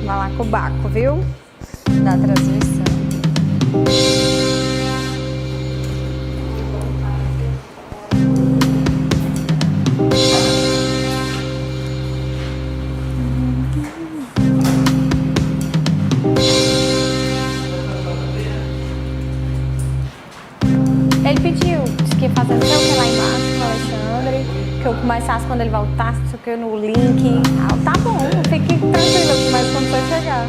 Vai lá com o Baco, viu? Da transmissão. Ele pediu, disse que ia fazer não sei o que lá embaixo com o Alexandre, que eu começasse quando ele voltasse, não sei o que, no link. Ah, tá bom, fique tranquilo, eu começo quando você chegar.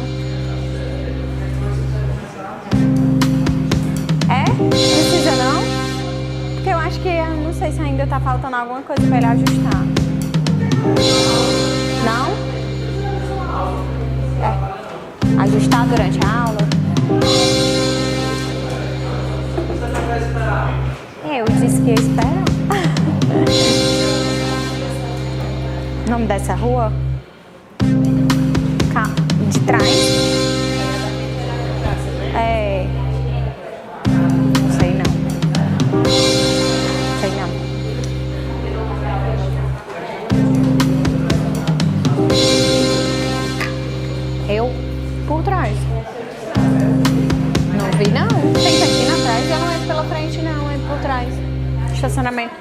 É? Precisa não? Porque eu acho que, não sei se ainda tá faltando alguma coisa pra ele ajustar. Não? É. Ajustar durante a aula? Eu disse que ia esperar. O nome dessa rua? De trás? É. Sei não. Sei não. Eu? Por trás. Não vi não. Tem aqui na trás, eu não entro pela frente não, entro por trás. Estacionamento.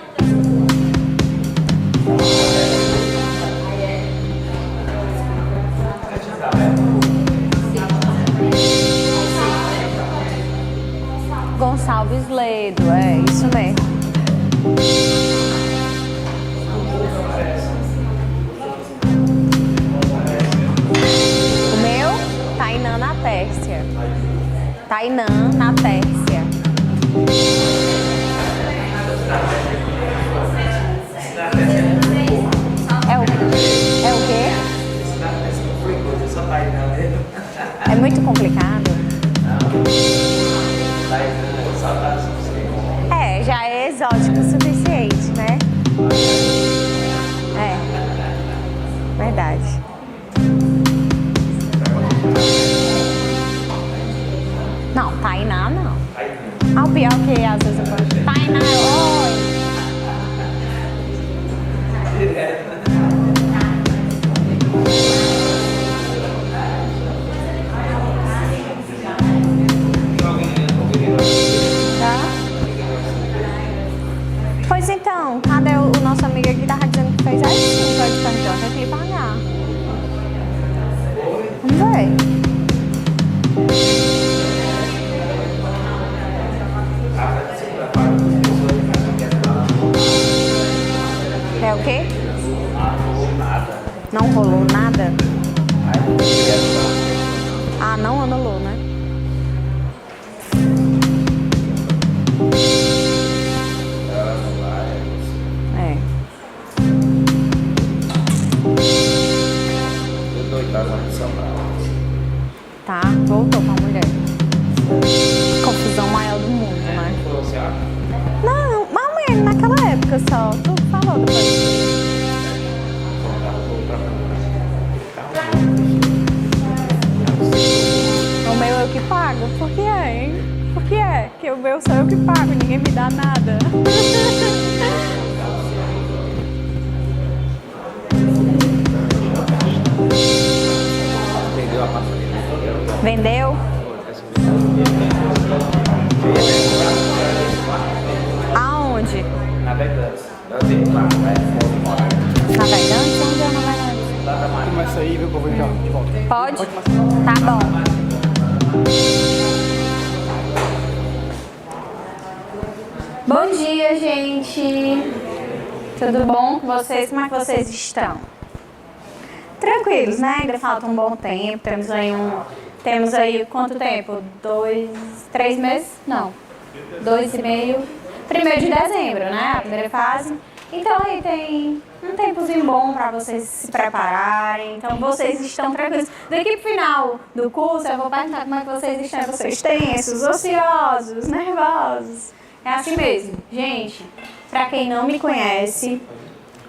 Gonçalves Ledo, é isso mesmo. O meu? Tainã na Tércia. Tainã na Tércia. É o quê? É muito complicado? É, já é exótico o suficiente, né? É, verdade. Não, Tainá não. Ah, o pior que às vezes eu falo, Tainá, oi! Pois então, cadê o nosso amigo aqui que tava dizendo que fez assim? Pode perguntar, tem que lhe pagar. Vamos ver. É o quê? Não rolou nada? Ah, não anulou, né? Tá, voltou com a mulher. Confusão maior do mundo, né? Não, mas naquela época só. Tu falou depois. O meu eu que pago? Por que é, hein? Por que é? Que o meu sou eu que pago, ninguém me dá nada. Vendeu? Aonde? Navegantes. Navegantes? Onde é Navegantes? Começa aí, viu, que eu vou já de volta. Pode? Tá bom. Bom dia, gente. Tudo bom com vocês? Como é que vocês estão? Tranquilos, né? Ainda falta um bom tempo. Temos aí quanto tempo? 3 meses? Não. 2,5. 1º de dezembro, né? A primeira fase. Então aí tem um tempozinho bom para vocês se prepararem. Então vocês estão tranquilos. Daqui pro final do curso eu vou perguntar como é que vocês estão. Vocês tensos, ociosos, nervosos. É assim mesmo. Gente, para quem não me conhece,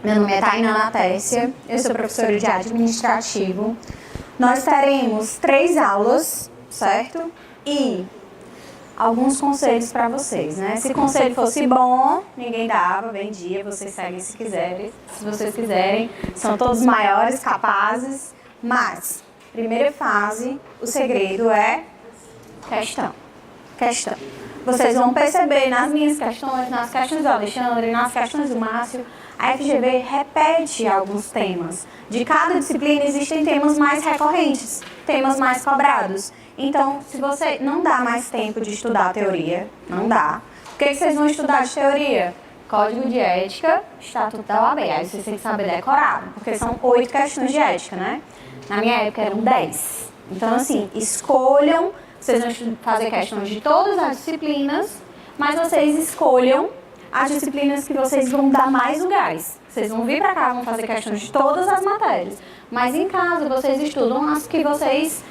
meu nome é Tainã Natércia, eu sou professora de administrativo. Nós teremos 3 aulas, certo? E alguns conselhos para vocês, né? Se o conselho fosse bom, ninguém dava, vendia, vocês seguem se vocês quiserem. São todos maiores, capazes, mas Primeira fase, o segredo é questão. Questão. Vocês vão perceber nas minhas questões, nas questões do Alexandre, nas questões do Márcio, a FGV repete alguns temas. De cada disciplina existem temas mais recorrentes, temas mais cobrados. Então, se você não dá mais tempo de estudar a teoria, não dá. O que vocês vão estudar de teoria? Código de ética, Estatuto da OAB. Aí vocês têm que saber decorar, porque são 8 questões de ética, né? Na minha época eram 10. Então, assim, escolham. Vocês vão fazer questões de todas as disciplinas, mas vocês escolham as disciplinas que vocês vão dar mais o gás. Vocês vão vir pra cá, vão fazer questões de todas as matérias. Mas em casa, vocês estudam as que vocês...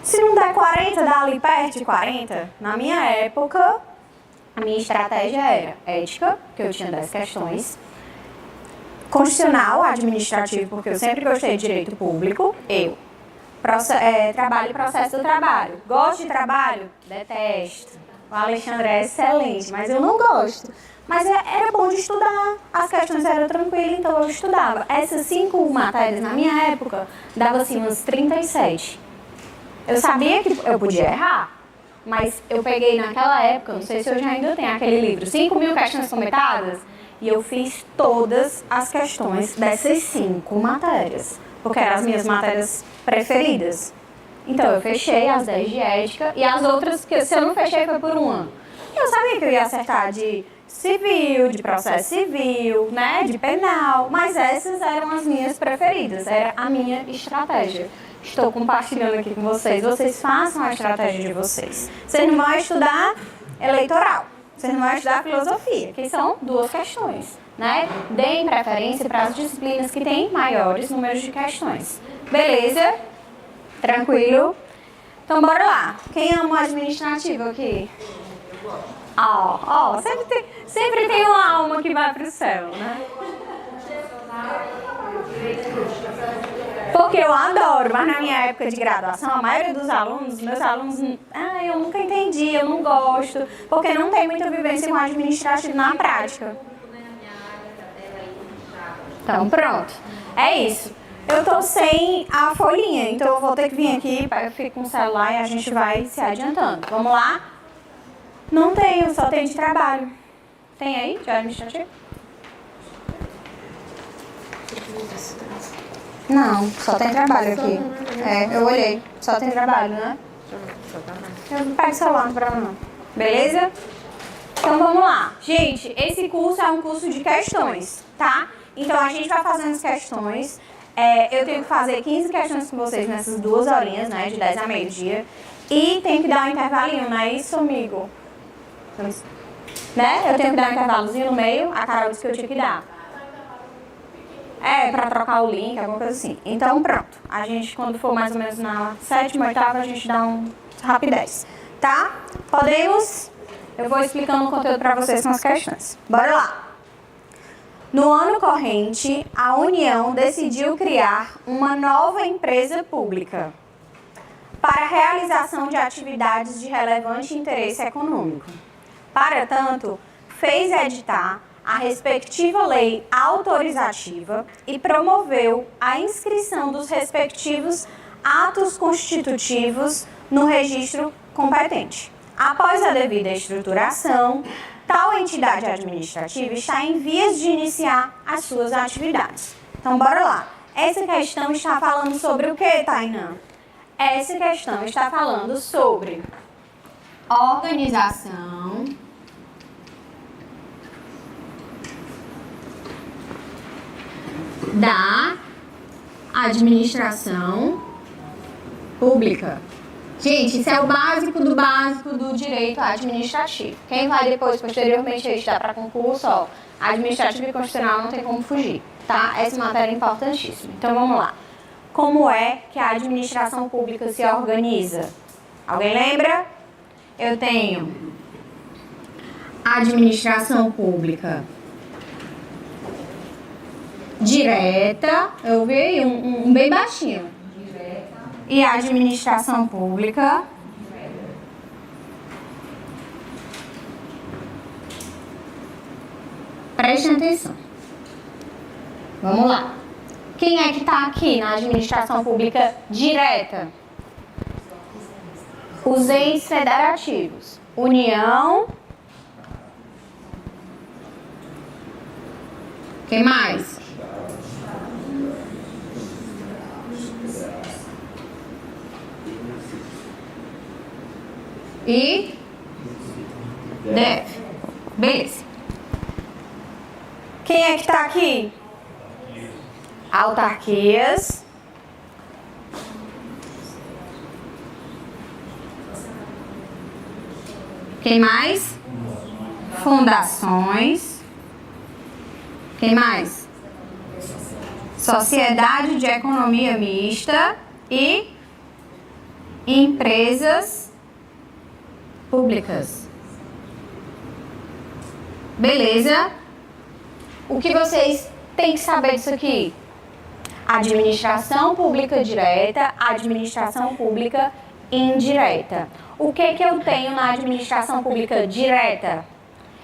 Se não der 40, dá ali perto de 40. Na minha época, a minha estratégia era ética, que eu tinha 10 questões. Constitucional, administrativo, porque eu sempre gostei de direito público. Trabalho e processo do trabalho. Gosto de trabalho? Detesto. O Alexandre é excelente, mas eu não gosto. Mas era bom de estudar, as questões eram tranquilas, então eu estudava. Essas 5 matérias, na minha época, dava assim umas 37. Eu sabia que eu podia errar, mas eu peguei naquela época, não sei se hoje ainda tem aquele livro, 5.000 questões comentadas, e eu fiz todas as questões dessas 5 matérias, porque eram as minhas matérias preferidas. Então eu fechei as 10 de ética e as outras, que se eu não fechei, foi por um ano. Eu sabia que eu ia acertar de civil, de processo civil, né, de penal, mas essas eram as minhas preferidas, era a minha estratégia. Estou compartilhando aqui com vocês, vocês façam a estratégia de vocês. Vocês não vão estudar eleitoral, vocês não vão estudar filosofia, que são 2 questões, né? Deem preferência para as disciplinas que têm maiores números de questões. Beleza? Tranquilo? Então bora lá. Quem ama o administrativo aqui? Sempre tem uma alma que vai para o céu, né? Porque eu adoro, mas na minha época de graduação, a maioria dos alunos, meus alunos, eu nunca entendi, eu não gosto, porque não tem muita vivência com administrativo na prática. Então pronto, é isso. Eu tô sem a folhinha, então eu vou ter que vir aqui, eu fico com o celular e a gente vai se adiantando. Vamos lá? Não tenho, só tem de trabalho. Tem aí, de administrativo? Não, só tem trabalho aqui. Eu olhei, só tem trabalho, né? Eu não pego o celular, não pra não. Beleza? Então vamos lá. Gente, esse curso é um curso de questões, tá? Então a gente vai fazendo as questões. Eu tenho que fazer 15 questões com vocês nessas 2 horinhas, né? De 10 a meio-dia. E tenho que dar um intervalinho, não é isso, amigo? Né? Eu tenho que dar um intervalozinho no meio, a Carol disse que eu tinha que dar. Pra trocar o link, alguma coisa assim. Então, pronto. A gente, quando for mais ou menos na 7ª, 8ª, a gente dá um rapidez. Tá? Podemos? Eu vou explicando o conteúdo para vocês com as questões. Bora lá. No ano corrente, a União decidiu criar uma nova empresa pública para a realização de atividades de relevante interesse econômico. Para tanto, fez editar a respectiva lei autorizativa e promoveu a inscrição dos respectivos atos constitutivos no registro competente. Após a devida estruturação, tal entidade administrativa está em vias de iniciar as suas atividades. Então, bora lá. Essa questão está falando sobre o que, Tainã? Essa questão está falando sobre organização da administração pública. Gente, isso é o básico do direito administrativo. Quem vai depois, posteriormente, estudar para concurso, administrativo e constitucional não tem como fugir, tá? Essa matéria é importantíssima. Então, vamos lá. Como é que a administração pública se organiza? Alguém lembra? Eu tenho administração pública direta, eu vi um bem baixinho. Direta. E a administração pública preste atenção. Vamos lá. Quem é que está aqui na administração pública direta? Os entes federativos. União. Quem mais? E DF. Beleza. Quem é que está aqui? Autarquias. Quem mais? Fundações. Quem mais? Sociedade de Economia Mista e empresas públicas. Beleza? O que vocês têm que saber disso aqui? Administração pública direta, administração pública indireta. O que eu tenho na administração pública direta?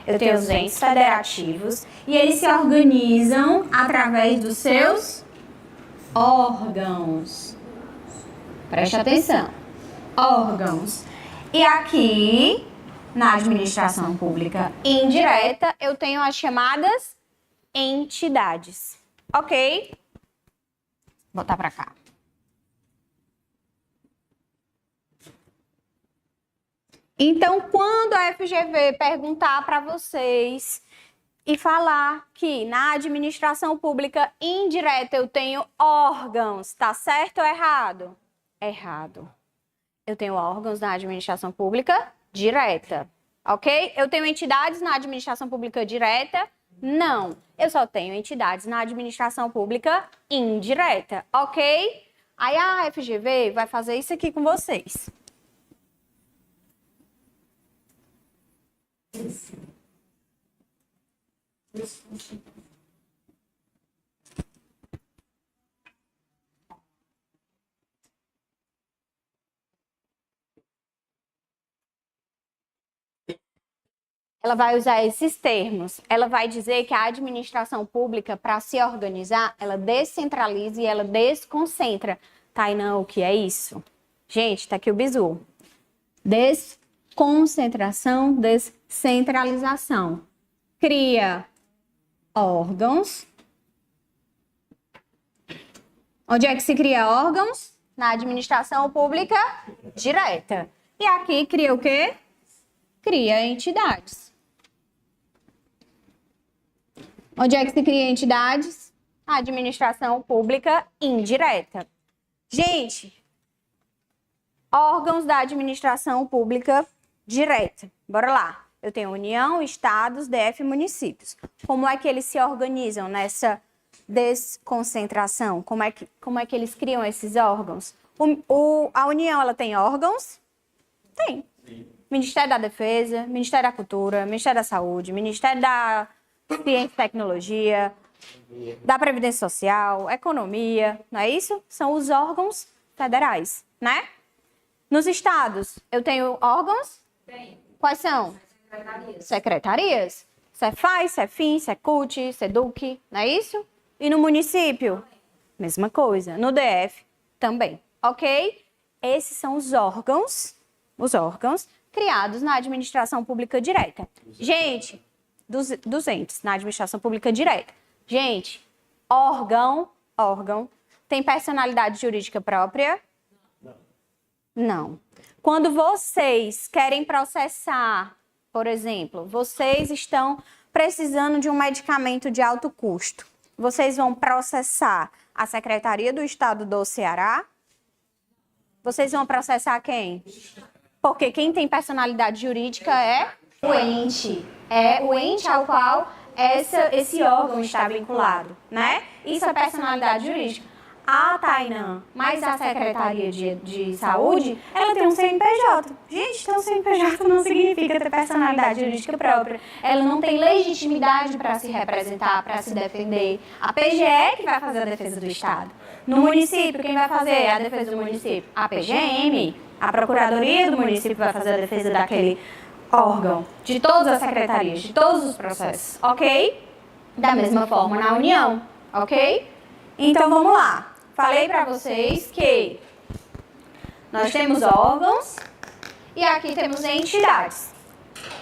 Eu tenho os entes federativos e eles se organizam através dos seus órgãos. Preste atenção. Órgãos. E aqui, na administração pública indireta, eu tenho as chamadas entidades. Ok? Vou botar para cá. Então, quando a FGV perguntar para vocês e falar que na administração pública indireta eu tenho órgãos, tá certo ou errado? Errado. Eu tenho órgãos na administração pública direta, ok? Eu tenho entidades na administração pública direta? Não. Eu só tenho entidades na administração pública indireta, ok? Aí a FGV vai fazer isso aqui com vocês. Ela vai usar esses termos. Ela vai dizer que a administração pública, para se organizar, ela descentraliza e ela desconcentra. Tainã, o que é isso? Gente, tá aqui o bizu. Desconcentração, descentralização. Cria órgãos. Onde é que se cria órgãos? Na administração pública direta. E aqui cria o quê? Cria entidades. Onde é que se cria entidades? Administração pública indireta. Gente, órgãos da administração pública direta. Bora lá. Eu tenho União, Estados, DF e municípios. Como é que eles se organizam nessa desconcentração? Como é que eles criam esses órgãos? A União, ela tem órgãos? Tem. Ministério da Defesa, Ministério da Cultura, Ministério da Saúde, Ministério da Ciência e Tecnologia, da Previdência Social, Economia, não é isso? São os órgãos federais, né? Nos estados, eu tenho órgãos? Tem. Quais são? Secretarias. Cefaz, Cefim, Secult, Seduc, não é isso? E no município? Mesma coisa. No DF, também, ok? Esses são os órgãos criados na administração pública direta. Gente, dos entes na administração pública direta. Gente, órgão tem personalidade jurídica própria? Não. Quando vocês querem processar, por exemplo, vocês estão precisando de um medicamento de alto custo, vocês vão processar a Secretaria do Estado do Ceará? Vocês vão processar quem? Porque quem tem personalidade jurídica é o ente. É o ente ao qual esse órgão está vinculado, né? Isso é personalidade jurídica. A Tainã, mas a Secretaria de Saúde, ela tem um CNPJ. Gente, ter um CNPJ não significa ter personalidade jurídica própria. Ela não tem legitimidade para se representar, para se defender. A PGE é que vai fazer a defesa do Estado. No município, quem vai fazer a defesa do município? A PGM. A Procuradoria do município vai fazer a defesa daquele órgão, de todas as secretarias, de todos os processos, ok? Da mesma forma na União, ok? Então, vamos lá. Falei para vocês que nós temos órgãos e aqui temos entidades.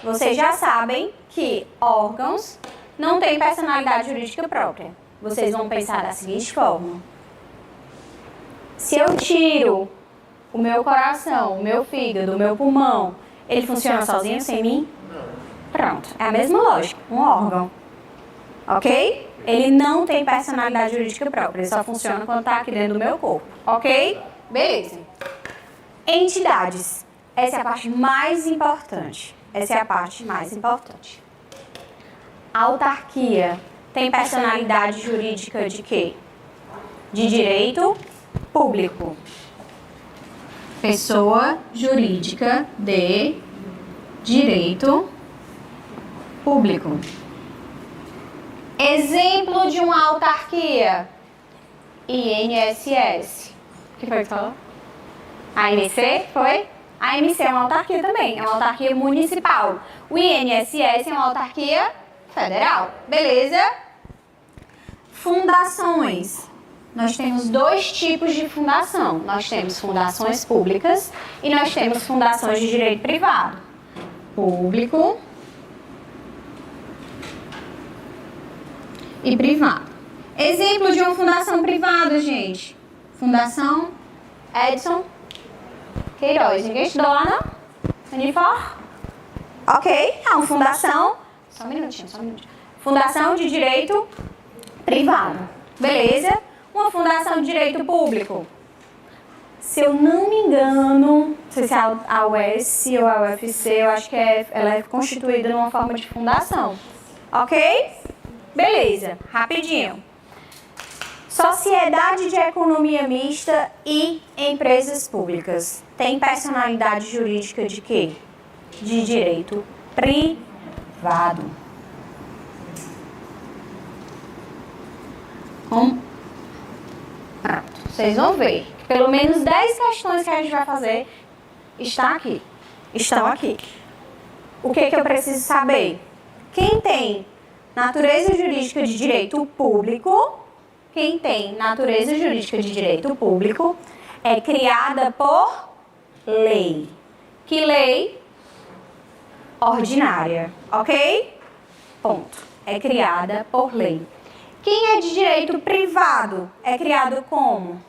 Vocês já sabem que órgãos não têm personalidade jurídica própria. Vocês vão pensar da seguinte forma. Se eu tiro o meu coração, o meu fígado, o meu pulmão, ele funciona sozinho, sem mim? Pronto, é a mesma lógica, um órgão. Ok? Ele não tem personalidade jurídica própria, ele só funciona quando está aqui dentro do meu corpo. Ok? Beleza. Entidades. Essa é a parte mais importante. Essa é a parte mais importante. Autarquia tem personalidade jurídica de quê? De direito público. Pessoa jurídica de direito público. Exemplo de uma autarquia. INSS. O que foi que falou? AMC, foi? A AMC é uma autarquia também, é uma autarquia municipal. O INSS é uma autarquia federal. Beleza? Fundações. Nós temos dois tipos de fundação. Nós temos fundações públicas e nós temos fundações de direito privado. Público e privado. Exemplo de uma fundação privada, gente. Fundação Edson Queiroz. Ninguém estudou lá, não? Unifor? Ok, é uma fundação. Só um minutinho. Fundação de direito privado. Beleza? Uma fundação de direito público. Se eu não me engano, não sei se é a UES ou a UFC, eu acho que ela é constituída numa forma de fundação. Ok? Beleza, rapidinho. Sociedade de economia mista e empresas públicas. Tem personalidade jurídica de quê? De direito privado. Pronto. Vocês vão ver que pelo menos 10 questões que a gente vai fazer estão aqui. O que eu preciso saber? Quem tem natureza jurídica de direito público, é criada por lei. Que lei? Ordinária, ok? Ponto. É criada por lei. Quem é de direito privado é criado como?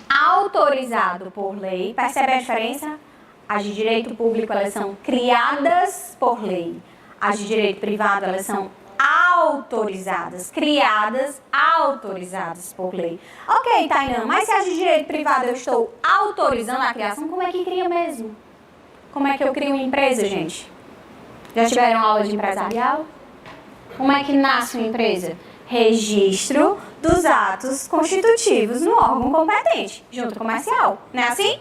Autorizado por lei. Percebe a diferença? As de direito público, elas são criadas por lei. As de direito privado, elas são autorizadas, criadas, autorizadas por lei. Ok, Tainá, mas se as de direito privado eu estou autorizando a criação, como é que cria mesmo? Como é que eu crio uma empresa, gente? Já tiveram aula de empresarial? Como é que nasce uma empresa? Registro dos atos constitutivos no órgão competente, junta comercial. Não é assim?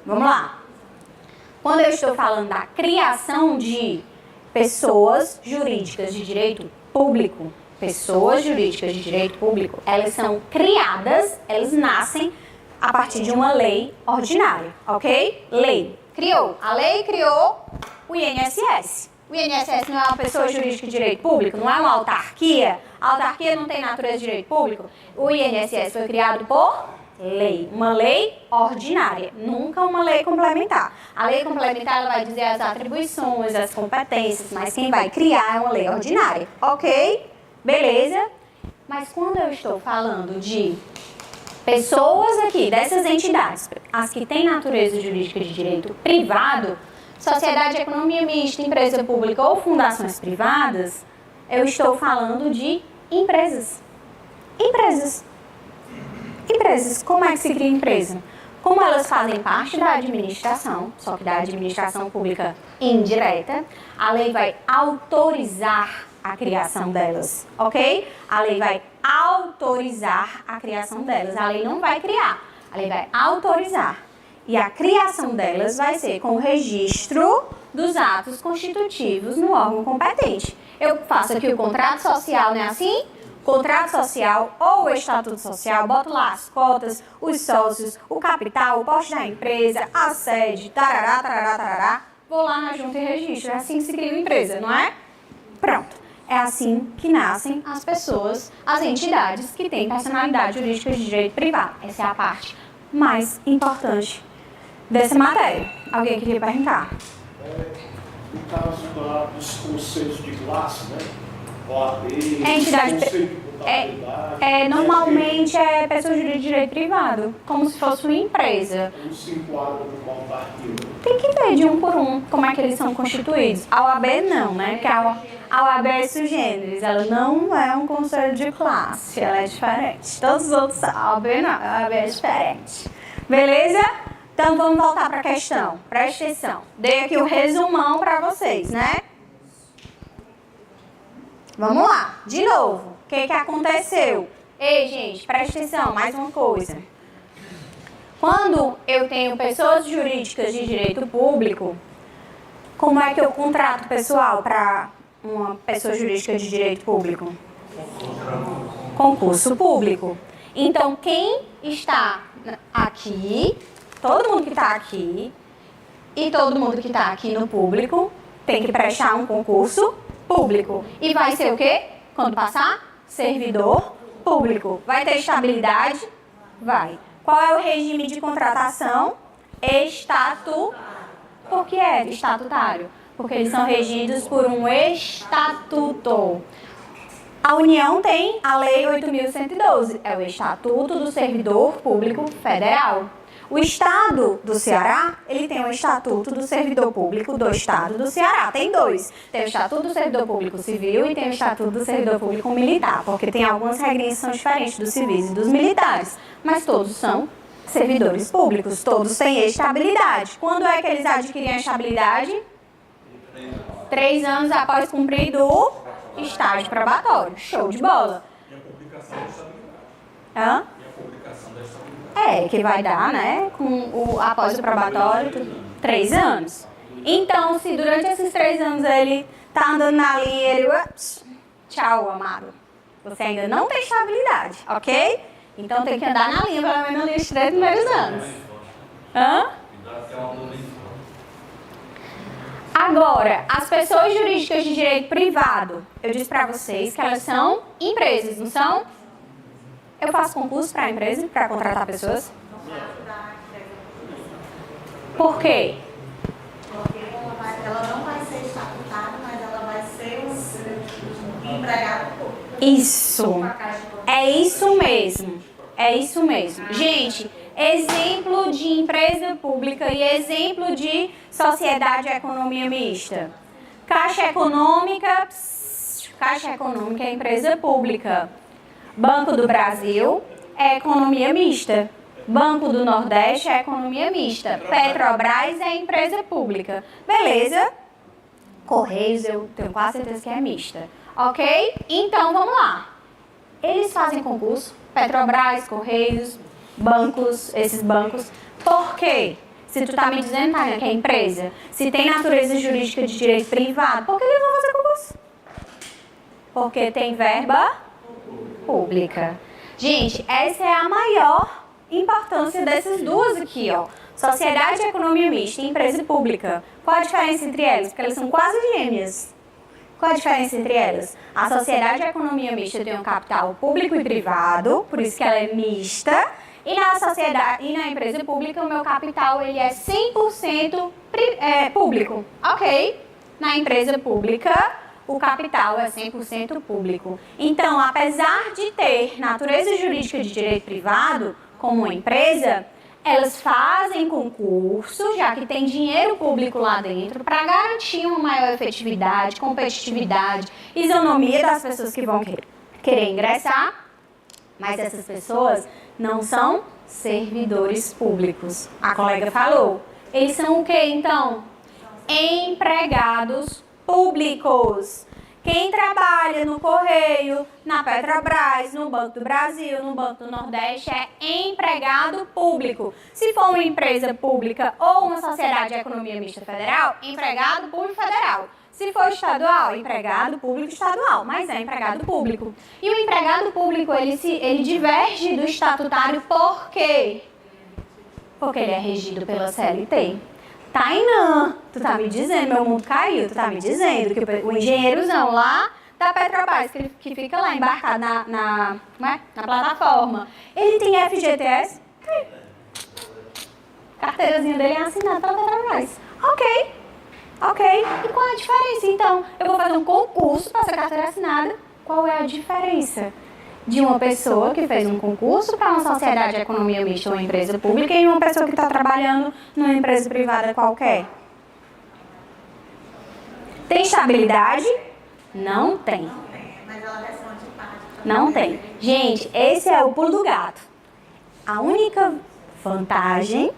Vamos lá. Quando eu estou falando da criação de pessoas jurídicas de direito público, elas são criadas, elas nascem a partir de uma lei ordinária, ok? Lei. A lei criou o INSS. O INSS não é uma pessoa jurídica de direito público, não é uma autarquia. A autarquia não tem natureza de direito público. O INSS foi criado por lei, uma lei ordinária, nunca uma lei complementar. A lei complementar ela vai dizer as atribuições, as competências, mas quem vai criar é uma lei ordinária, ok? Beleza? Mas quando eu estou falando de pessoas aqui, dessas entidades, as que têm natureza jurídica de direito privado, sociedade de economia mista, empresa pública ou fundações privadas, eu estou falando de empresas. Empresas. Como é que se cria empresa? Como elas fazem parte da administração, só que da administração pública indireta, a lei vai autorizar a criação delas, ok? A lei vai autorizar a criação delas. A lei não vai criar, a lei vai autorizar. E a criação delas vai ser com o registro dos atos constitutivos no órgão competente. Eu faço aqui o contrato social, não é assim? Contrato social ou o estatuto social, boto lá as cotas, os sócios, o capital, o poste da empresa, a sede, tarará, vou lá na junta e registro. É assim que se cria uma empresa, não é? Pronto. É assim que nascem as pessoas, as entidades que têm personalidade jurídica de direito privado. Essa é a parte mais importante dessa matéria. Alguém queria perguntar? No caso dos conceitos de classe, né? OAB, Entidade, conceito de contabilidade. normalmente é pessoa jurídica de direito privado, como se fosse uma empresa. Não se enquadra no qual partido. Tem que ver de um por um como é que eles são constituídos. A OAB não, né? Porque a OAB é sui generis, ela não é um conselho de classe, ela é diferente. Todos os outros, a OAB não, a OAB é diferente. Beleza? Então vamos voltar para a questão. Presta atenção. Dei aqui o resumão para vocês, né? Vamos lá, de novo. O que aconteceu? Ei, gente, presta atenção, mais uma coisa. Quando eu tenho pessoas jurídicas de direito público, como é que eu contrato pessoal para uma pessoa jurídica de direito público? Concurso público. Então, quem está aqui, todo mundo que está aqui e todo mundo que está aqui no público tem que prestar um concurso público. E vai ser o quê? Quando passar? Servidor público. Vai ter estabilidade? Vai. Qual é o regime de contratação? Por que é estatutário? Porque eles são regidos por um estatuto. A União tem a Lei 8.112, é o Estatuto do Servidor Público Federal. O Estado do Ceará, ele tem o Estatuto do Servidor Público do Estado do Ceará. Tem dois. Tem o Estatuto do Servidor Público Civil e tem o Estatuto do Servidor Público Militar, porque tem algumas regrinhas que são diferentes dos civis e dos militares, mas todos são servidores públicos, todos têm estabilidade. Quando é que eles adquirem a estabilidade? 3 anos após cumprido o estágio probatório. Show de bola. E a publicação da estabilidade. Hã? E a publicação da estabilidade. Que vai dar, né, após o probatório, 3 anos. Então, se durante esses 3 anos ele tá andando na linha, ele... Ups, tchau, amado. Você ainda não tem estabilidade, ok? Então tem que andar na linha, pelo menos nos 3 primeiros anos. Hã? Agora, as pessoas jurídicas de direito privado, eu disse pra vocês que elas são empresas, não são? Eu faço concurso para empresa, para contratar pessoas? Por quê? Porque ela não vai ser estatutária, mas ela vai ser um empregado público. Isso. É isso mesmo. É isso mesmo. Gente, exemplo de empresa pública e exemplo de sociedade de economia mista. Caixa Econômica é empresa pública. Banco do Brasil é economia mista. Banco do Nordeste é economia mista. Petrobras é empresa pública. Beleza? Correios, eu tenho quase certeza que é mista. Ok? Então, vamos lá. Eles fazem concurso. Petrobras, Correios, bancos, esses bancos. Por quê? Se tu tá me dizendo, Tânia, que é empresa, se tem natureza jurídica de direito privado, por que eles vão fazer concurso? Porque tem verba pública. Gente, essa é a maior importância dessas duas aqui, ó. Sociedade de economia mista e empresa pública. Qual a diferença entre elas? Porque elas são quase gêmeas. Qual a diferença entre elas? A sociedade de economia mista tem um capital público e privado, por isso que ela é mista. E na sociedade e na empresa pública, o meu capital ele é 100% público. Ok? Na empresa pública, o capital é 100% público. Então, apesar de ter natureza jurídica de direito privado, como uma empresa, elas fazem concurso, já que tem dinheiro público lá dentro, para garantir uma maior efetividade, competitividade, isonomia das pessoas que vão querer ingressar. Mas essas pessoas não são servidores públicos. A colega falou. Eles são o quê, então? Empregados públicos. Quem trabalha no Correio, na Petrobras, no Banco do Brasil, no Banco do Nordeste é empregado público. Se for uma empresa pública ou uma sociedade de economia mista federal, empregado público federal. Se for estadual, empregado público estadual, mas é empregado público. E o empregado público, ele diverge do estatutário por quê? Porque ele é regido pela CLT. Tainã, tu tá me dizendo, meu mundo caiu, tu tá me dizendo que o engenheirozão lá da Petrobras, que fica lá embarcado na plataforma, ele tem FGTS? Tem. Carteirazinha dele é assinada pela Petrobras. Ok. E qual é a diferença? Então, eu vou fazer um concurso para essa carteira assinada. Qual é a diferença de uma pessoa que fez um concurso para uma sociedade de economia mista ou uma empresa pública e uma pessoa que está trabalhando numa empresa privada qualquer? Tem estabilidade? Não tem. Mas ela responde parte. Não tem. Gente, esse é o pulo do gato. A única vantagem,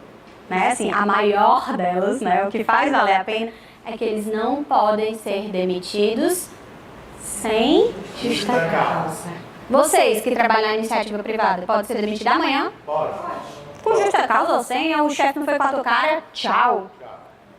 né, assim, a maior delas, né, o que faz valer a pena, é que eles não podem ser demitidos sem justa causa. Vocês que trabalham na iniciativa privada, podem ser demitidos amanhã? Pode. Com justa causa ou sem, o chefe não foi com a tua cara, tchau.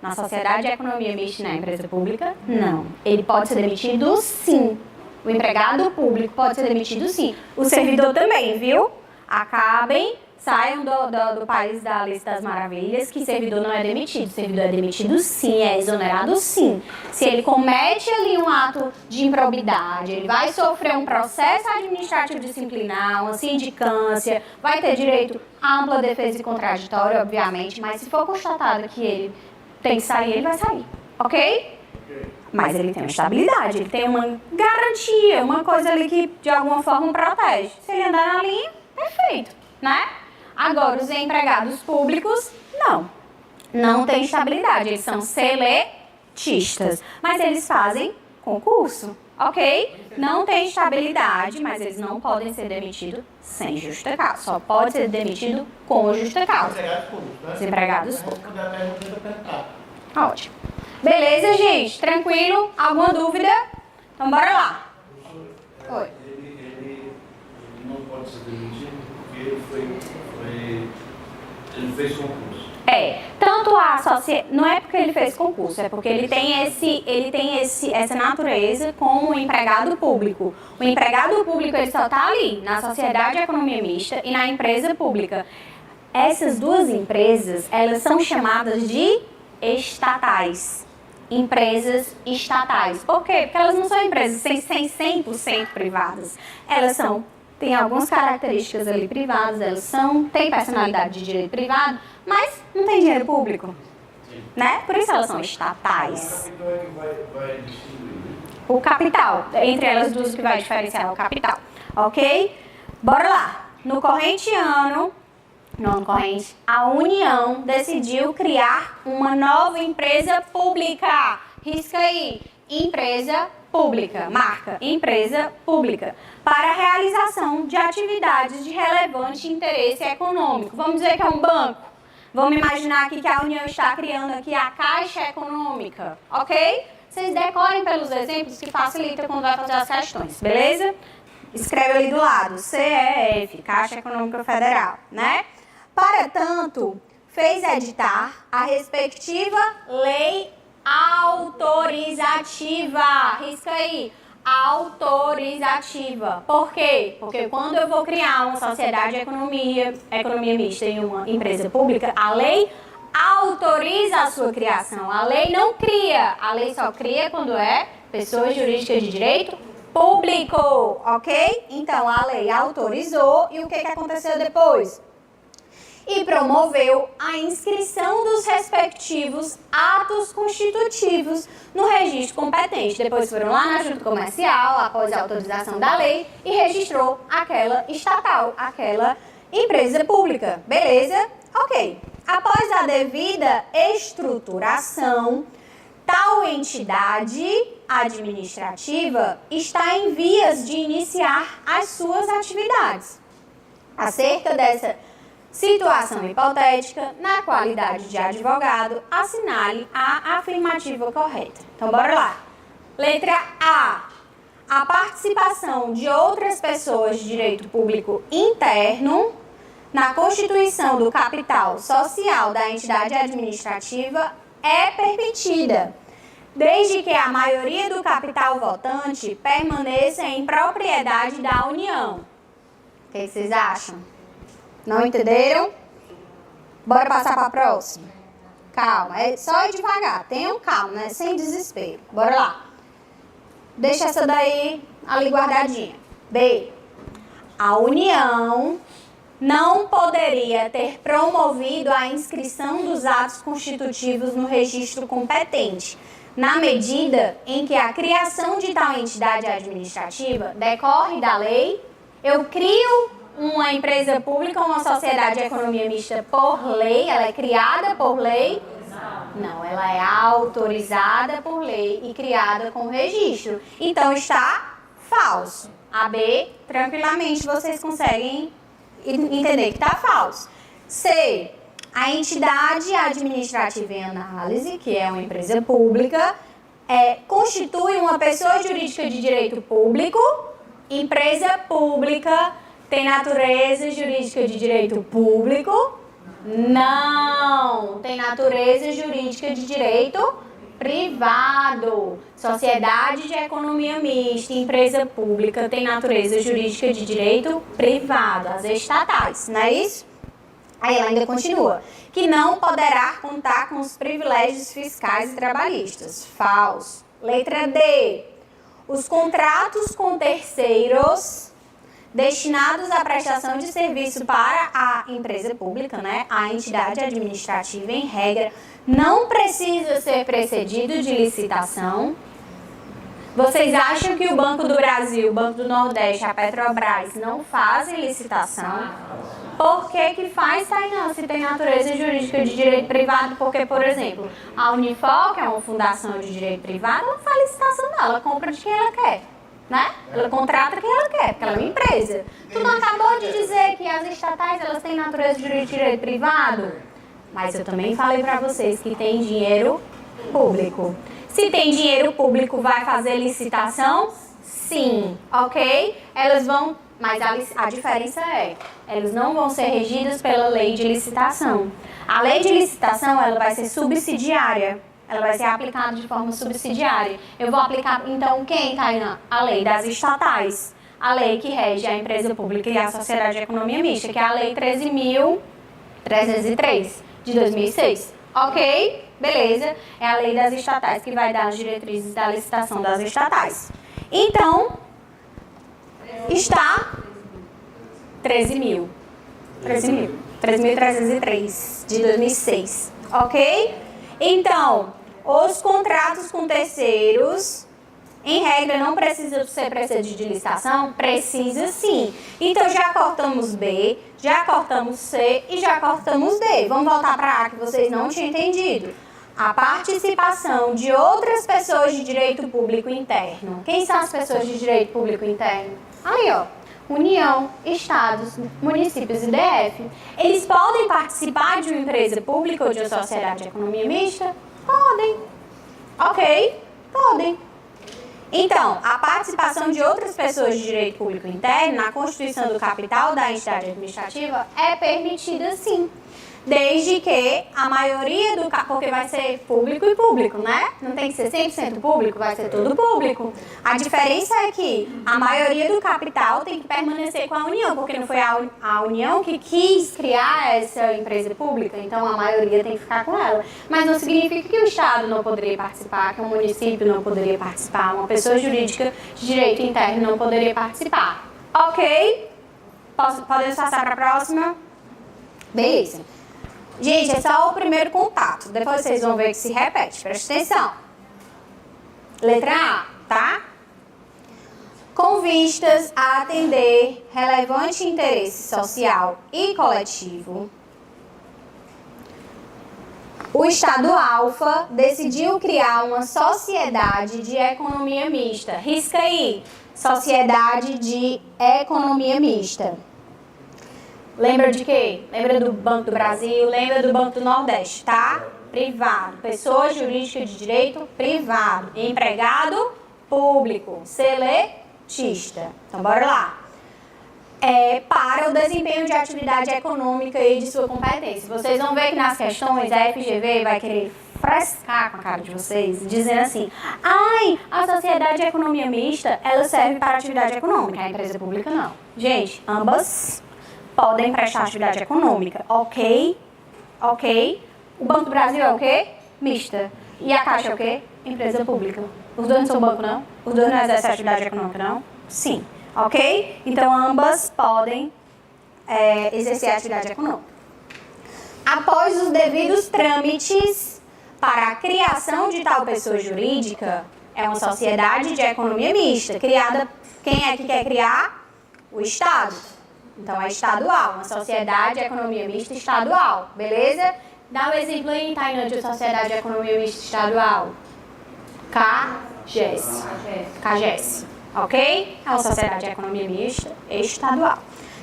Na sociedade de economia mista na empresa pública, não. Ele pode ser demitido sim. O empregado público pode ser demitido sim. O servidor também, viu? Acabem, saiam do país da Alice das Maravilhas, que servidor não é demitido. Servidor é demitido sim, é exonerado sim. Se ele comete ali um ato de improbidade, ele vai sofrer um processo administrativo disciplinar, uma sindicância, vai ter direito à ampla defesa e contraditória, obviamente, mas se for constatado que ele tem que sair, ele vai sair, ok? Mas ele tem uma estabilidade, ele tem uma garantia, uma coisa ali que de alguma forma protege. Se ele andar na linha, perfeito, né? Agora, os empregados públicos, não tem estabilidade, eles são seletistas, mas eles fazem concurso, ok? Não tem estabilidade, mas eles não podem ser demitidos sem justa causa, só pode ser demitido com justa causa. Os empregados públicos. Ótimo. Beleza, gente? Tranquilo? Alguma dúvida? Então, bora lá. Oi. Ele não pode ser demitido porque ele fez concurso. Tanto a sociedade, não é porque ele fez concurso, é porque ele tem essa natureza como empregado público. O empregado público, ele só está ali, na sociedade de economia mista e na empresa pública. Essas duas empresas, elas são chamadas de estatais. Empresas estatais. Por quê? Porque elas não são empresas 100% privadas. Elas têm algumas características ali privadas, têm personalidade de direito privado, mas não tem dinheiro público, né? Por isso elas são estatais. Então é que vai distribuir. O capital, entre elas duas que vai diferenciar o capital, ok? Bora lá. No corrente ano, a União decidiu criar uma nova empresa pública. Risca aí, empresa pública, marca, empresa pública, para a realização de atividades de relevante interesse econômico. Vamos dizer que é um banco. Vamos imaginar aqui que a União está criando aqui a Caixa Econômica, ok? Vocês decorem pelos exemplos que facilita quando vai fazer as questões, beleza? Escreve ali do lado, CEF, Caixa Econômica Federal, né? Para tanto, fez editar a respectiva lei autorizativa. Risca aí, autorizativa. Por quê? Porque quando eu vou criar uma sociedade de economia mista em uma empresa pública, a lei autoriza a sua criação. A lei não cria, a lei só cria quando é pessoa jurídica de direito público, ok? Então, a lei autorizou e o que aconteceu depois? E promoveu a inscrição dos respectivos atos constitutivos no registro competente. Depois foram lá na Junta Comercial, após a autorização da lei, e registrou aquela estatal, aquela empresa pública. Beleza? Ok. Após a devida estruturação, tal entidade administrativa está em vias de iniciar as suas atividades. Acerca dessa situação hipotética, na qualidade de advogado, assinale a afirmativa correta. Então, bora lá. Letra A. A participação de outras pessoas de direito público interno na constituição do capital social da entidade administrativa é permitida, desde que a maioria do capital votante permaneça em propriedade da União. O que vocês acham? Não entenderam? Bora passar para a próxima? Calma, é só ir devagar. Tenham calma, né? Sem desespero. Bora lá. deixa essa daí ali guardadinha. B. A União não poderia ter promovido a inscrição dos atos constitutivos no registro competente, na medida em que a criação de tal entidade administrativa decorre da lei. Eu crio uma empresa pública, uma sociedade de economia mista por lei, ela é criada por lei? Não, ela é autorizada por lei e criada com registro. Então está falso. A B, tranquilamente vocês conseguem entender que está falso. C, a entidade administrativa em análise, que é uma empresa pública, constitui uma pessoa jurídica de direito público. Empresa pública tem natureza jurídica de direito público? Não, tem natureza jurídica de direito privado. Sociedade de economia mista, empresa pública, tem natureza jurídica de direito privado, as estatais, não é isso? Aí ela ainda continua, que não poderá contar com os privilégios fiscais e trabalhistas. Falso. Letra D. Os contratos com terceiros destinados à prestação de serviço para a empresa pública, né, a entidade administrativa, em regra, não precisa ser precedido de licitação. Vocês acham que o Banco do Brasil, o Banco do Nordeste, a Petrobras não fazem licitação? Por que faz, Tainá, se tem natureza jurídica de direito privado? Porque, por exemplo, a Unifor, que é uma fundação de direito privado, ela faz licitação dela, ela compra de quem ela quer. Né? Ela contrata quem ela quer, porque ela é uma empresa. Tu não acabou de dizer que as estatais elas têm natureza de direito privado? Mas eu também falei para vocês que tem dinheiro público. Se tem dinheiro público, vai fazer licitação? Sim, ok? Elas vão, mas a diferença elas não vão ser regidas pela lei de licitação. A lei de licitação ela vai ser subsidiária. Ela vai ser aplicada de forma subsidiária. Eu vou aplicar, então, quem, Tainá? A lei das estatais. A lei que rege a empresa pública e a sociedade de economia mista, que é a Lei 13.303, de 2006. Ok? Beleza. É a lei das estatais que vai dar as diretrizes da licitação das estatais. Então, está 13.303, de 2006. Ok? Então, os contratos com terceiros, em regra, não precisam ser precedidos de licitação? Precisa sim. Então, já cortamos B, já cortamos C e já cortamos D. Vamos voltar para A, que vocês não tinham entendido. A participação de outras pessoas de direito público interno. Quem são as pessoas de direito público interno? Aí, ó. União, estados, municípios e DF. Eles podem participar de uma empresa pública ou de uma sociedade de economia mista? Podem. Ok? Podem. Então, a participação de outras pessoas de direito público interno na constituição do capital da entidade administrativa é permitida sim. Desde que a maioria do capital, porque vai ser público e público, né? Não tem que ser 100% público, vai ser tudo público. A diferença é que a maioria do capital tem que permanecer com a União, porque não foi a União que quis criar essa empresa pública, então a maioria tem que ficar com ela. Mas não significa que o Estado não poderia participar, que o município não poderia participar, uma pessoa jurídica de direito interno não poderia participar. Ok? Podemos passar para a próxima? Beleza. Gente, é só o primeiro contato. Depois vocês vão ver que se repete. Presta atenção. Letra A, tá? Com vistas a atender relevante interesse social e coletivo, o Estado Alfa decidiu criar uma sociedade de economia mista. Risca aí. Sociedade de economia mista. Lembra de quê? Lembra do Banco do Brasil, lembra do Banco do Nordeste, tá? Privado. Pessoa jurídica de direito privado. Empregado público. Seletista. Então, bora lá. Para o desempenho de atividade econômica e de sua competência. Vocês vão ver que nas questões a FGV vai querer frescar com a cara de vocês, dizendo assim, ai, a sociedade de economia mista, ela serve para atividade econômica, a empresa pública não. Gente, ambas podem prestar atividade econômica, ok? Ok? O Banco do Brasil é o quê? Mista. E a Caixa é o quê? Empresa pública. Os dois não são banco, não? Os dois não exercem atividade econômica, não? Sim. Ok? Então, ambas podem exercer atividade econômica. Após os devidos trâmites para a criação de tal pessoa jurídica, é uma sociedade de economia mista. Criada, quem é que quer criar? O Estado. Então, é estadual. Uma sociedade de economia mista estadual. Beleza? Dá um exemplo aí, Tainá, de sociedade de economia mista estadual. CAGES. Ok? É uma sociedade de economia mista estadual.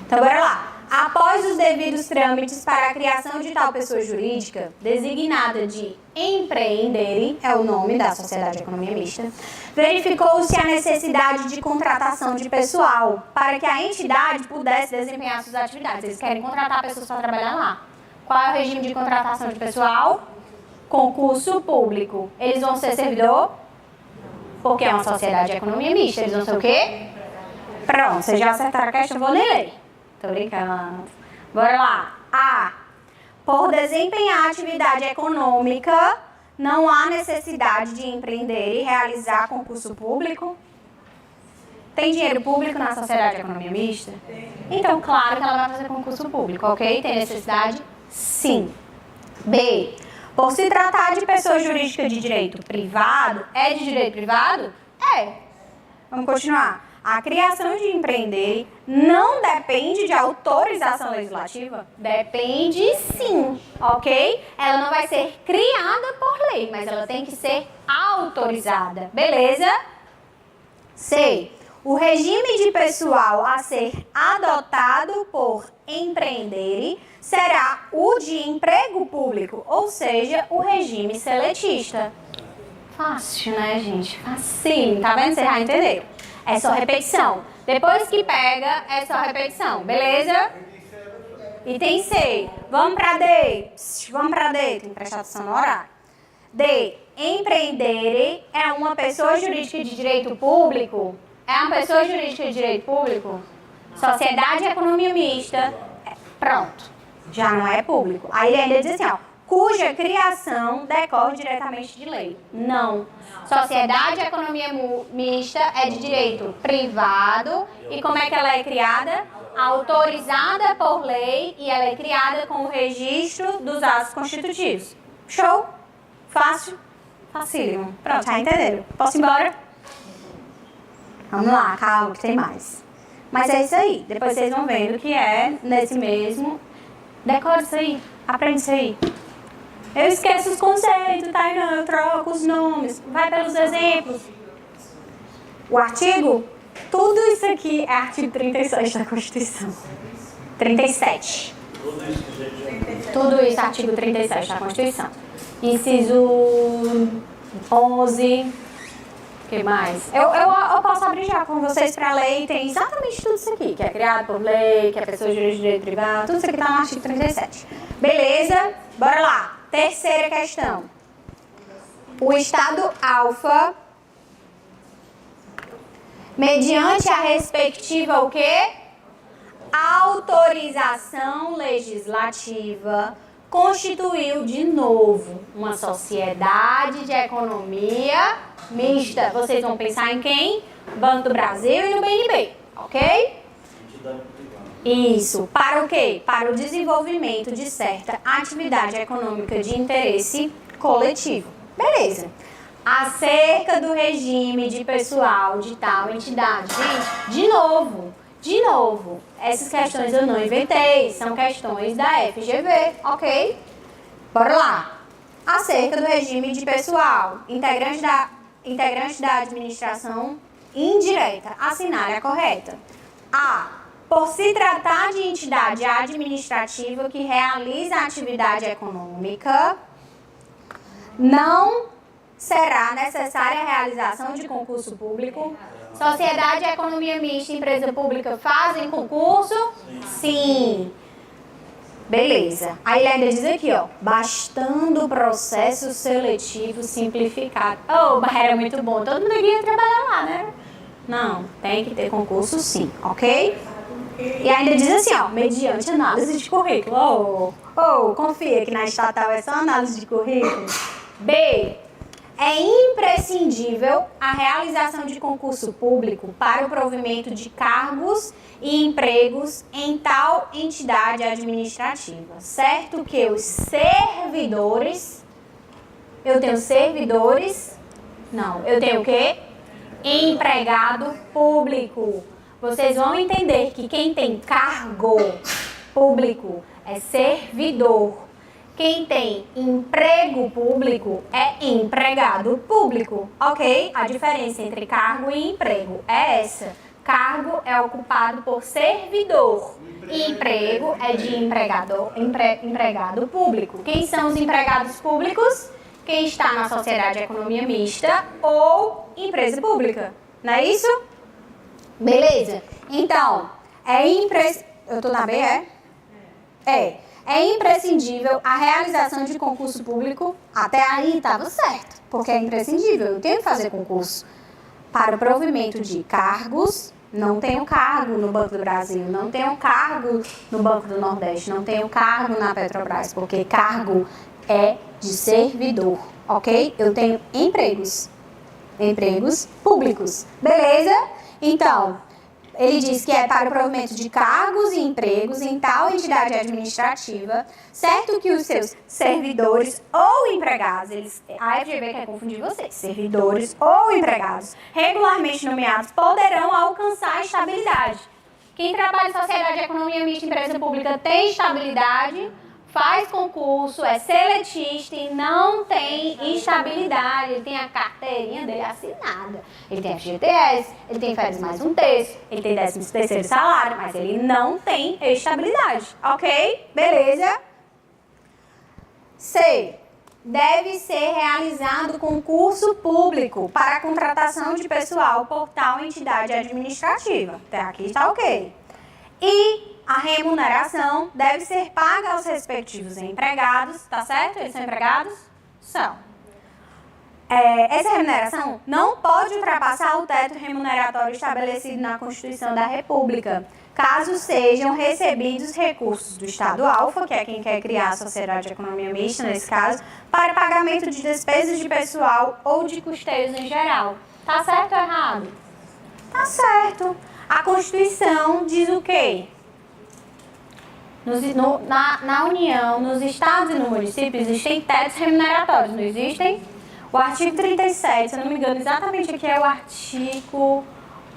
Então, bora lá. Após os devidos trâmites para a criação de tal pessoa jurídica, designada de empreender, é o nome da sociedade de economia mista, verificou-se a necessidade de contratação de pessoal para que a entidade pudesse desempenhar suas atividades. Eles querem contratar pessoas para trabalhar lá. Qual é o regime de contratação de pessoal? Concurso público. Eles vão ser servidor? Porque é uma sociedade de economia mista. Eles vão ser o quê? Pronto, vocês já acertaram a questão, vou nem ler. Tô brincando. Bora lá. A. Por desempenhar atividade econômica, não há necessidade de empreender e realizar concurso público? Tem dinheiro público na sociedade de economia mista? Então, claro que ela vai fazer concurso público, ok? Tem necessidade? Sim. B. Por se tratar de pessoa jurídica de direito privado, é de direito privado? É. Vamos continuar. A criação de empreender não depende de autorização legislativa? Depende sim, ok? Ela não vai ser criada por lei, mas ela tem que ser autorizada, beleza? C. O regime de pessoal a ser adotado por empreender será o de emprego público, ou seja, o regime seletista. Fácil, né, gente? Facinho, tá vendo? Vocês já entenderam. É só repetição. Depois que pega, é só repetição, beleza? Item C. Vamos pra D. Vamos pra D. Tem que prestar atenção no horário. D. Empreender é uma pessoa jurídica de direito público? É uma pessoa jurídica de direito público? Sociedade de economia mista. Pronto. Já não é público. Aí ele ainda diz assim, ó. Cuja criação decorre diretamente de lei. Não. Sociedade de economia mista é de direito privado. E como é que ela é criada? Autorizada por lei e ela é criada com o registro dos atos constitutivos. Show? Fácil? Facílimo. Pronto, já entenderam. Posso ir embora? Vamos lá, calma que tem mais. Mas é isso aí. Depois vocês vão vendo que é nesse mesmo. Decora isso aí. Aprende isso aí. Eu esqueço os conceitos, tá? Não, eu troco os nomes. Vai pelos exemplos. O artigo, tudo isso aqui é artigo 37 da Constituição. 37. Tudo isso é artigo 37 da Constituição. Inciso 11. O que mais? Eu posso abrir já com vocês para a lei. Tem exatamente tudo isso aqui. Que é criado por lei, que é pessoa jurídica de direito privado. Tudo isso aqui está no artigo 37. Beleza? Bora lá. Terceira questão. O estado alfa, mediante a respectiva o quê? Autorização legislativa, constituiu de novo uma sociedade de economia mista. Vocês vão pensar em quem? Banco do Brasil e no BNB, ok? Isso. Para o quê? Para o desenvolvimento de certa atividade econômica de interesse coletivo. Beleza. Acerca do regime de pessoal de tal entidade. Gente, de novo, essas questões eu não inventei, são questões da FGV, ok? Bora lá. Acerca do regime de pessoal, integrante da administração indireta, assinale a correta. A. Por se tratar de entidade administrativa que realiza atividade econômica, não será necessária a realização de concurso público. Sociedade de economia mista e empresa pública fazem concurso? Sim. Beleza. Aí ele ainda diz aqui, ó, bastando o processo seletivo simplificado. Oh, barreira muito bom. Todo mundo aqui ia trabalhar lá, né? Não, tem que ter concurso sim, ok? E ainda diz assim, ó, mediante análise de currículo. Confia que na estatal é só análise de currículo. B. É imprescindível a realização de concurso público para o provimento de cargos e empregos em tal entidade administrativa. Certo que os servidores... Eu tenho servidores... Não, eu tenho o quê? Empregado público. Vocês vão entender que quem tem cargo público é servidor. Quem tem emprego público é empregado público, ok? A diferença entre cargo e emprego é essa. Cargo é ocupado por servidor. Emprego é de empregado público. Quem são os empregados públicos? Quem está na sociedade de economia mista ou empresa pública. Não é isso? Beleza. Então, eu tô na B, é? É imprescindível a realização de concurso público. Até aí estava certo, porque é imprescindível. Eu tenho que fazer concurso para o provimento de cargos. Não tenho cargo no Banco do Brasil, não tenho cargo no Banco do Nordeste, não tenho cargo na Petrobras, porque cargo é de servidor, ok? Eu tenho empregos públicos, beleza? Então, ele diz que é para o provimento de cargos e empregos em tal entidade administrativa, certo que os seus servidores ou empregados, a FGV quer confundir vocês, servidores ou empregados regularmente nomeados poderão alcançar a estabilidade. Quem trabalha em sociedade de economia mista e empresa pública tem estabilidade, faz concurso, é seletista e não tem instabilidade. Ele tem a carteirinha dele assinada. Ele tem FGTS, ele tem férias mais um terço, ele tem 13º salário, mas ele não tem estabilidade, ok? Beleza? C. Deve ser realizado concurso público para a contratação de pessoal por tal entidade administrativa. Até aqui está ok. E a remuneração deve ser paga aos respectivos empregados, tá certo? Eles são empregados? São. Essa remuneração não pode ultrapassar o teto remuneratório estabelecido na Constituição da República, caso sejam recebidos recursos do Estado Alfa, que é quem quer criar a Sociedade de Economia Mista, nesse caso, para pagamento de despesas de pessoal ou de custeios em geral. Tá certo ou errado? Tá certo. A Constituição diz o quê? Na União, nos estados e no município, existem tetos remuneratórios, não existem? O artigo 37, se eu não me engano, exatamente aqui é o artigo,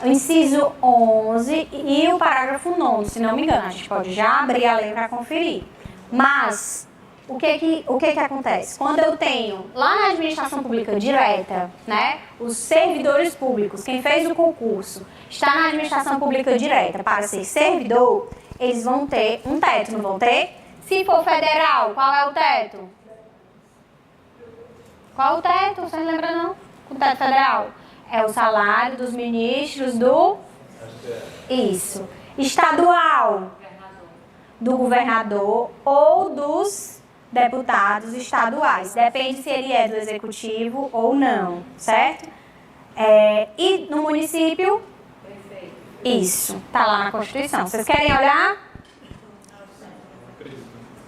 o inciso 11 e o parágrafo 9º, se não me engano. A gente pode já abrir a lei para conferir. Mas, o que acontece? Quando eu tenho, lá na administração pública direta, né, os servidores públicos, quem fez o concurso, está na administração pública direta para ser servidor, eles vão ter um teto, não vão ter? Se for federal, qual é o teto? Qual o teto? Você não lembra não? O teto federal? É o salário dos ministros do... Isso. Estadual? Do governador ou dos deputados estaduais. Depende se ele é do executivo ou não, certo? E no município... Isso, tá lá na Constituição. Vocês querem olhar?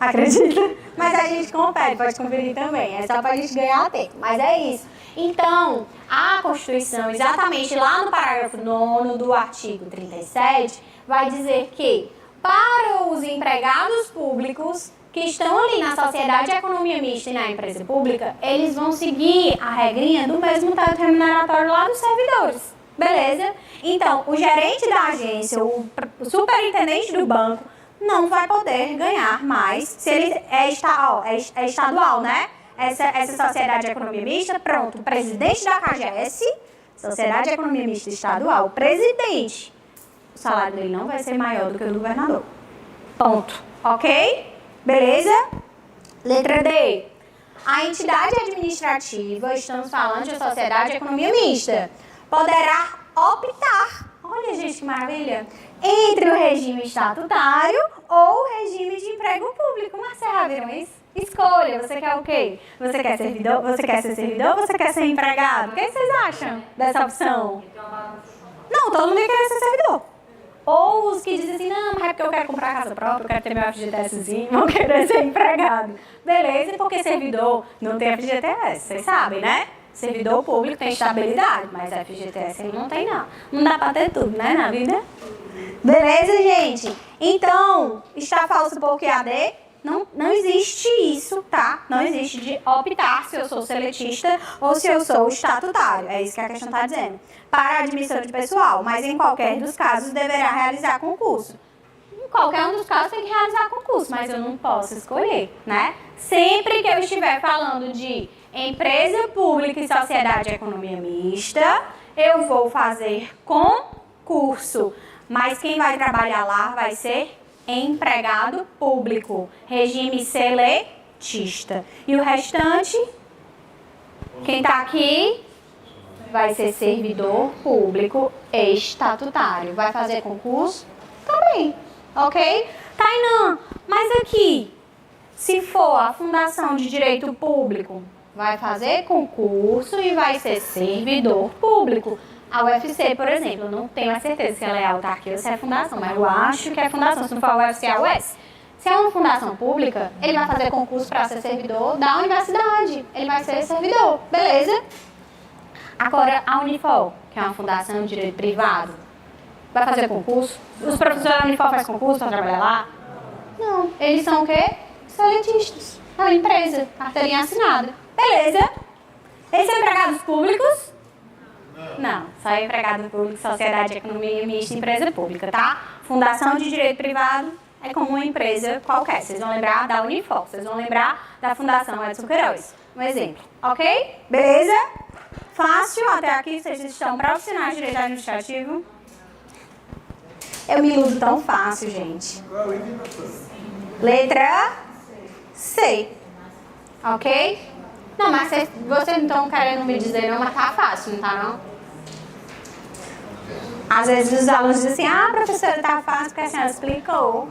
Acredita? Mas a gente confere, pode conferir também. É só pra gente ganhar tempo, mas é isso. Então, a Constituição, exatamente lá no parágrafo 9º do artigo 37, vai dizer que para os empregados públicos que estão ali na sociedade de economia mista e na empresa pública, eles vão seguir a regrinha do mesmo teto remuneratório lá dos servidores. Beleza? Então, o gerente da agência, o superintendente do banco, não vai poder ganhar mais se ele é estadual, né? Essa sociedade de economia mista, pronto, o presidente da CAGES, Sociedade de Economia Mista Estadual, o presidente, o salário dele não vai ser maior do que o do governador. Ponto. Ok? Beleza? Letra D. A entidade administrativa, estamos falando de Sociedade de Economia Mista, poderá optar, olha gente que maravilha, entre o regime estatutário ou o regime de emprego público. Mas vocês já viram isso? Escolha, você quer o quê? Você quer servidor? Você quer ser servidor ou você quer ser empregado? O que vocês acham dessa opção? Não, todo mundo quer ser servidor. Ou os que dizem assim, não, mas é porque eu quero comprar casa própria, eu quero ter meu FGTSzinho, vão querer ser empregado. Beleza, porque servidor não tem FGTS, vocês sabem, né? Servidor público tem estabilidade, mas FGTS ele não tem não. Não dá pra ter tudo, né, na vida? Beleza, gente? Então, está falso porque AD? Não existe isso, tá? Não existe de optar se eu sou seletista ou se eu sou estatutário. É isso que a questão está dizendo. Para a admissão de pessoal, mas em qualquer dos casos deverá realizar concurso. Em qualquer um dos casos tem que realizar concurso, mas eu não posso escolher, né? Sempre que eu estiver falando de empresa pública e sociedade de economia mista, eu vou fazer concurso. Mas quem vai trabalhar lá vai ser empregado público, regime seletista. E o restante, quem está aqui, vai ser servidor público estatutário. Vai fazer concurso? Também, ok? Tainan, mas aqui, se for a Fundação de Direito Público, vai fazer concurso e vai ser servidor público. A UFC, por exemplo, eu não tenho a certeza se ela é autarquia ou se é fundação, mas eu acho que é fundação. Se não for a UFC, é a US. Se é uma fundação pública, ele vai fazer concurso para ser servidor da universidade. Ele vai ser servidor, beleza? Agora, a Unifor, que é uma fundação de direito privado, vai fazer concurso? Os professores da Unifor fazem concurso para trabalhar lá? Não. Eles são o quê? Seletistas. É uma empresa, carteirinha assinada. Beleza? Eles são empregados públicos? Não, só empregado público, sociedade de economia mista, empresa pública, tá? Fundação de direito privado é como uma empresa qualquer. Vocês vão lembrar da Unifor, vocês vão lembrar da Fundação Edson Queiroz. Um exemplo, ok? Beleza? Fácil, até aqui vocês estão profissionais de direito administrativo. Eu me iludo tão fácil, gente. Letra C. Ok? Não, mas vocês não estão querendo me dizer não, mas tá fácil, não tá não? Às vezes os alunos dizem assim, professora, tá fácil porque a senhora explicou.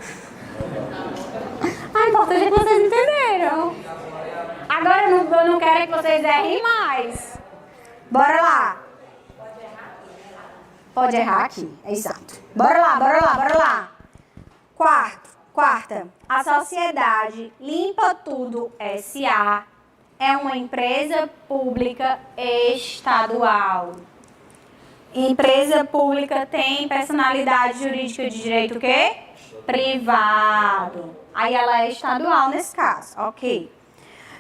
O importante é que vocês entenderam. Agora eu não quero que vocês errem mais. Bora lá. Pode errar aqui, é exato. Bora lá. Quarta. A Sociedade Limpa Tudo S.A. é uma empresa pública estadual. Empresa pública tem personalidade jurídica de direito o quê? Privado. Aí ela é estadual nesse caso, ok.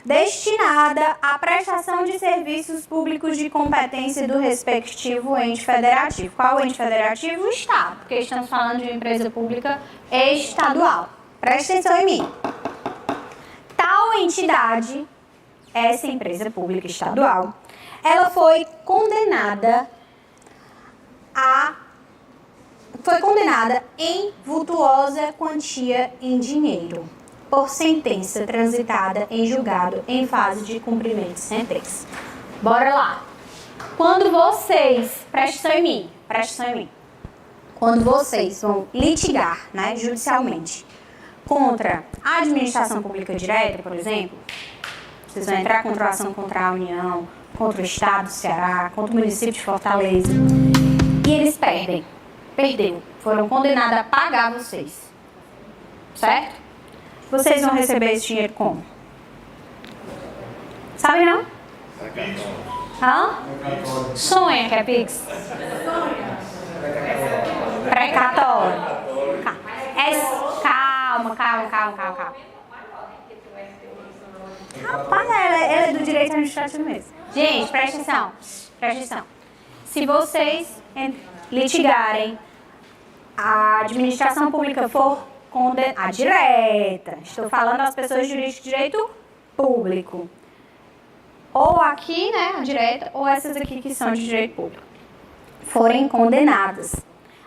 Destinada à prestação de serviços públicos de competência do respectivo ente federativo. Qual ente federativo? O Estado, porque estamos falando de uma empresa pública estadual. Presta atenção em mim. Tal entidade, essa empresa pública estadual, ela foi condenada em vultuosa quantia em dinheiro, por sentença transitada em julgado em fase de cumprimento de sentença. Bora lá. Quando vocês, presta atenção em mim, quando vocês vão litigar, né, judicialmente, contra a administração pública direta, por exemplo, vocês vão entrar contra a ação contra a União, contra o Estado do Ceará, contra o município de Fortaleza, e eles perderam, foram condenados a pagar vocês, certo? Vocês vão receber esse dinheiro como? Sabe não? Sonha que é Pix? Precatório. Calma. Rapaz, ela é do direito administrativo mesmo. Gente, presta atenção. Se vocês litigarem, a administração pública for condenada, direta, estou falando das pessoas jurídicas de direito público, ou aqui, né, a direta, ou essas aqui que são de direito público, forem condenadas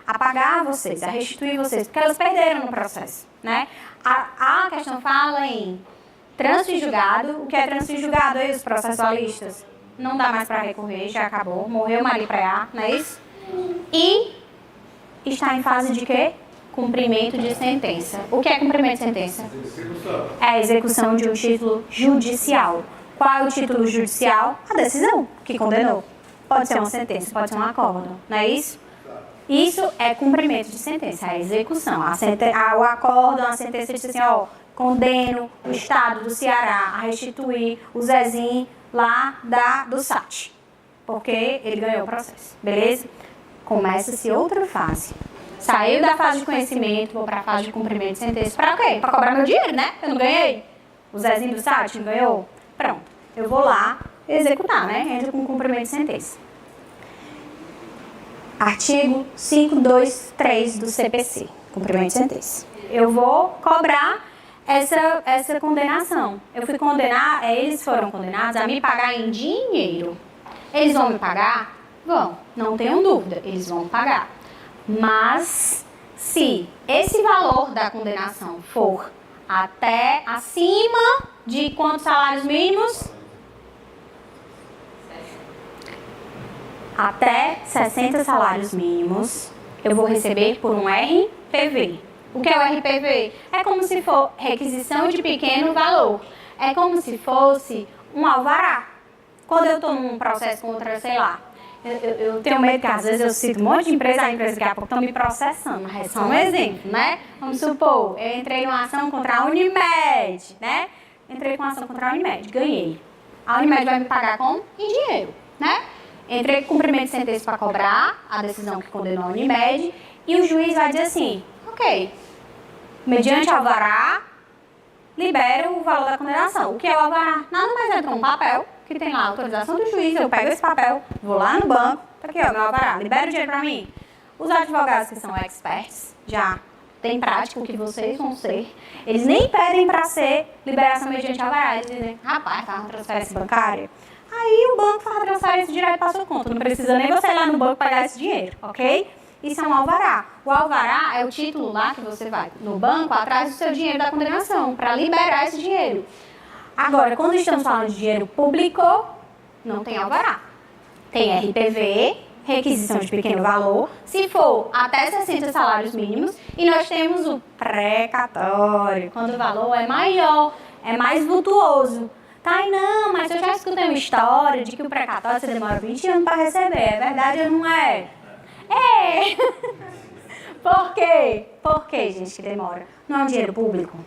a pagar vocês, a restituir vocês, porque elas perderam no processo, né? A questão fala em trânsito em julgado. O que é trânsito em julgado? Aí os processualistas, não dá mais para recorrer, já acabou, morreu Maria Praia, não é isso? E está em fase de quê? Cumprimento de sentença. O que é cumprimento de sentença? É a execução de um título judicial. Qual é o título judicial? A decisão que condenou. Pode ser uma sentença, pode ser um acórdão, não é isso? Isso é cumprimento de sentença, é a execução. O acórdão, a sentença diz assim, condeno o Estado do Ceará a restituir o Zezinho lá do SAT, porque ele ganhou o processo, beleza? Começa-se outra fase. Saiu da fase de conhecimento, vou para a fase de cumprimento de sentença. Para quê? Para cobrar meu dinheiro, né? Eu não ganhei. O Zezinho do SAT não ganhou? Pronto. Eu vou lá executar, né? Entra com cumprimento de sentença. Artigo 523 do CPC, cumprimento de sentença. Eu vou cobrar essa condenação. Eu fui condenar, eles foram condenados a me pagar em dinheiro. Eles vão me pagar? Vão, não tenham dúvida, eles vão pagar. Mas, se esse valor da condenação for até acima de quantos salários mínimos? Até 60 salários mínimos, eu vou receber por um RPV. O que é o RPV? É como se for requisição de pequeno valor. É como se fosse um alvará. Quando eu estou num processo contra, sei lá, eu tenho medo que às vezes eu cito um monte de empresa, a empresa daqui a pouco estão me processando, mas é só um exemplo, né? Vamos supor, eu entrei numa ação contra a Unimed, né? Entrei com uma ação contra a Unimed, ganhei. A Unimed vai me pagar como? Em dinheiro, né? Entrei com cumprimento de sentença para cobrar a decisão que condenou a Unimed e o juiz vai dizer assim, ok, mediante alvará, libera o valor da condenação. O que é o alvará? Nada mais é do que um papel que tem lá a autorização do juiz, eu pego esse papel, vou lá no banco, tá aqui ó, meu alvará, libera o dinheiro para mim. Os advogados que são experts, já tem prática o que vocês vão ser, eles nem pedem para ser liberação mediante alvará, eles dizem, rapaz, tá uma transferência bancária. Aí o banco faz a transferência direto para sua conta, não precisa nem você ir lá no banco pagar esse dinheiro, ok? Isso é um alvará. O alvará é o título lá que você vai no banco atrás do seu dinheiro da condenação, para liberar esse dinheiro. Agora, quando estamos falando de dinheiro público, não tem alvará. Tem RPV, requisição de pequeno valor, se for até 60 salários mínimos, e nós temos o precatório, quando o valor é maior, é mais vultuoso. Tá, e não, mas eu já escutei uma história de que o precatório você demora 20 anos para receber. É verdade ou não é? É! Por quê? Por que, gente, que demora? Não é um dinheiro público.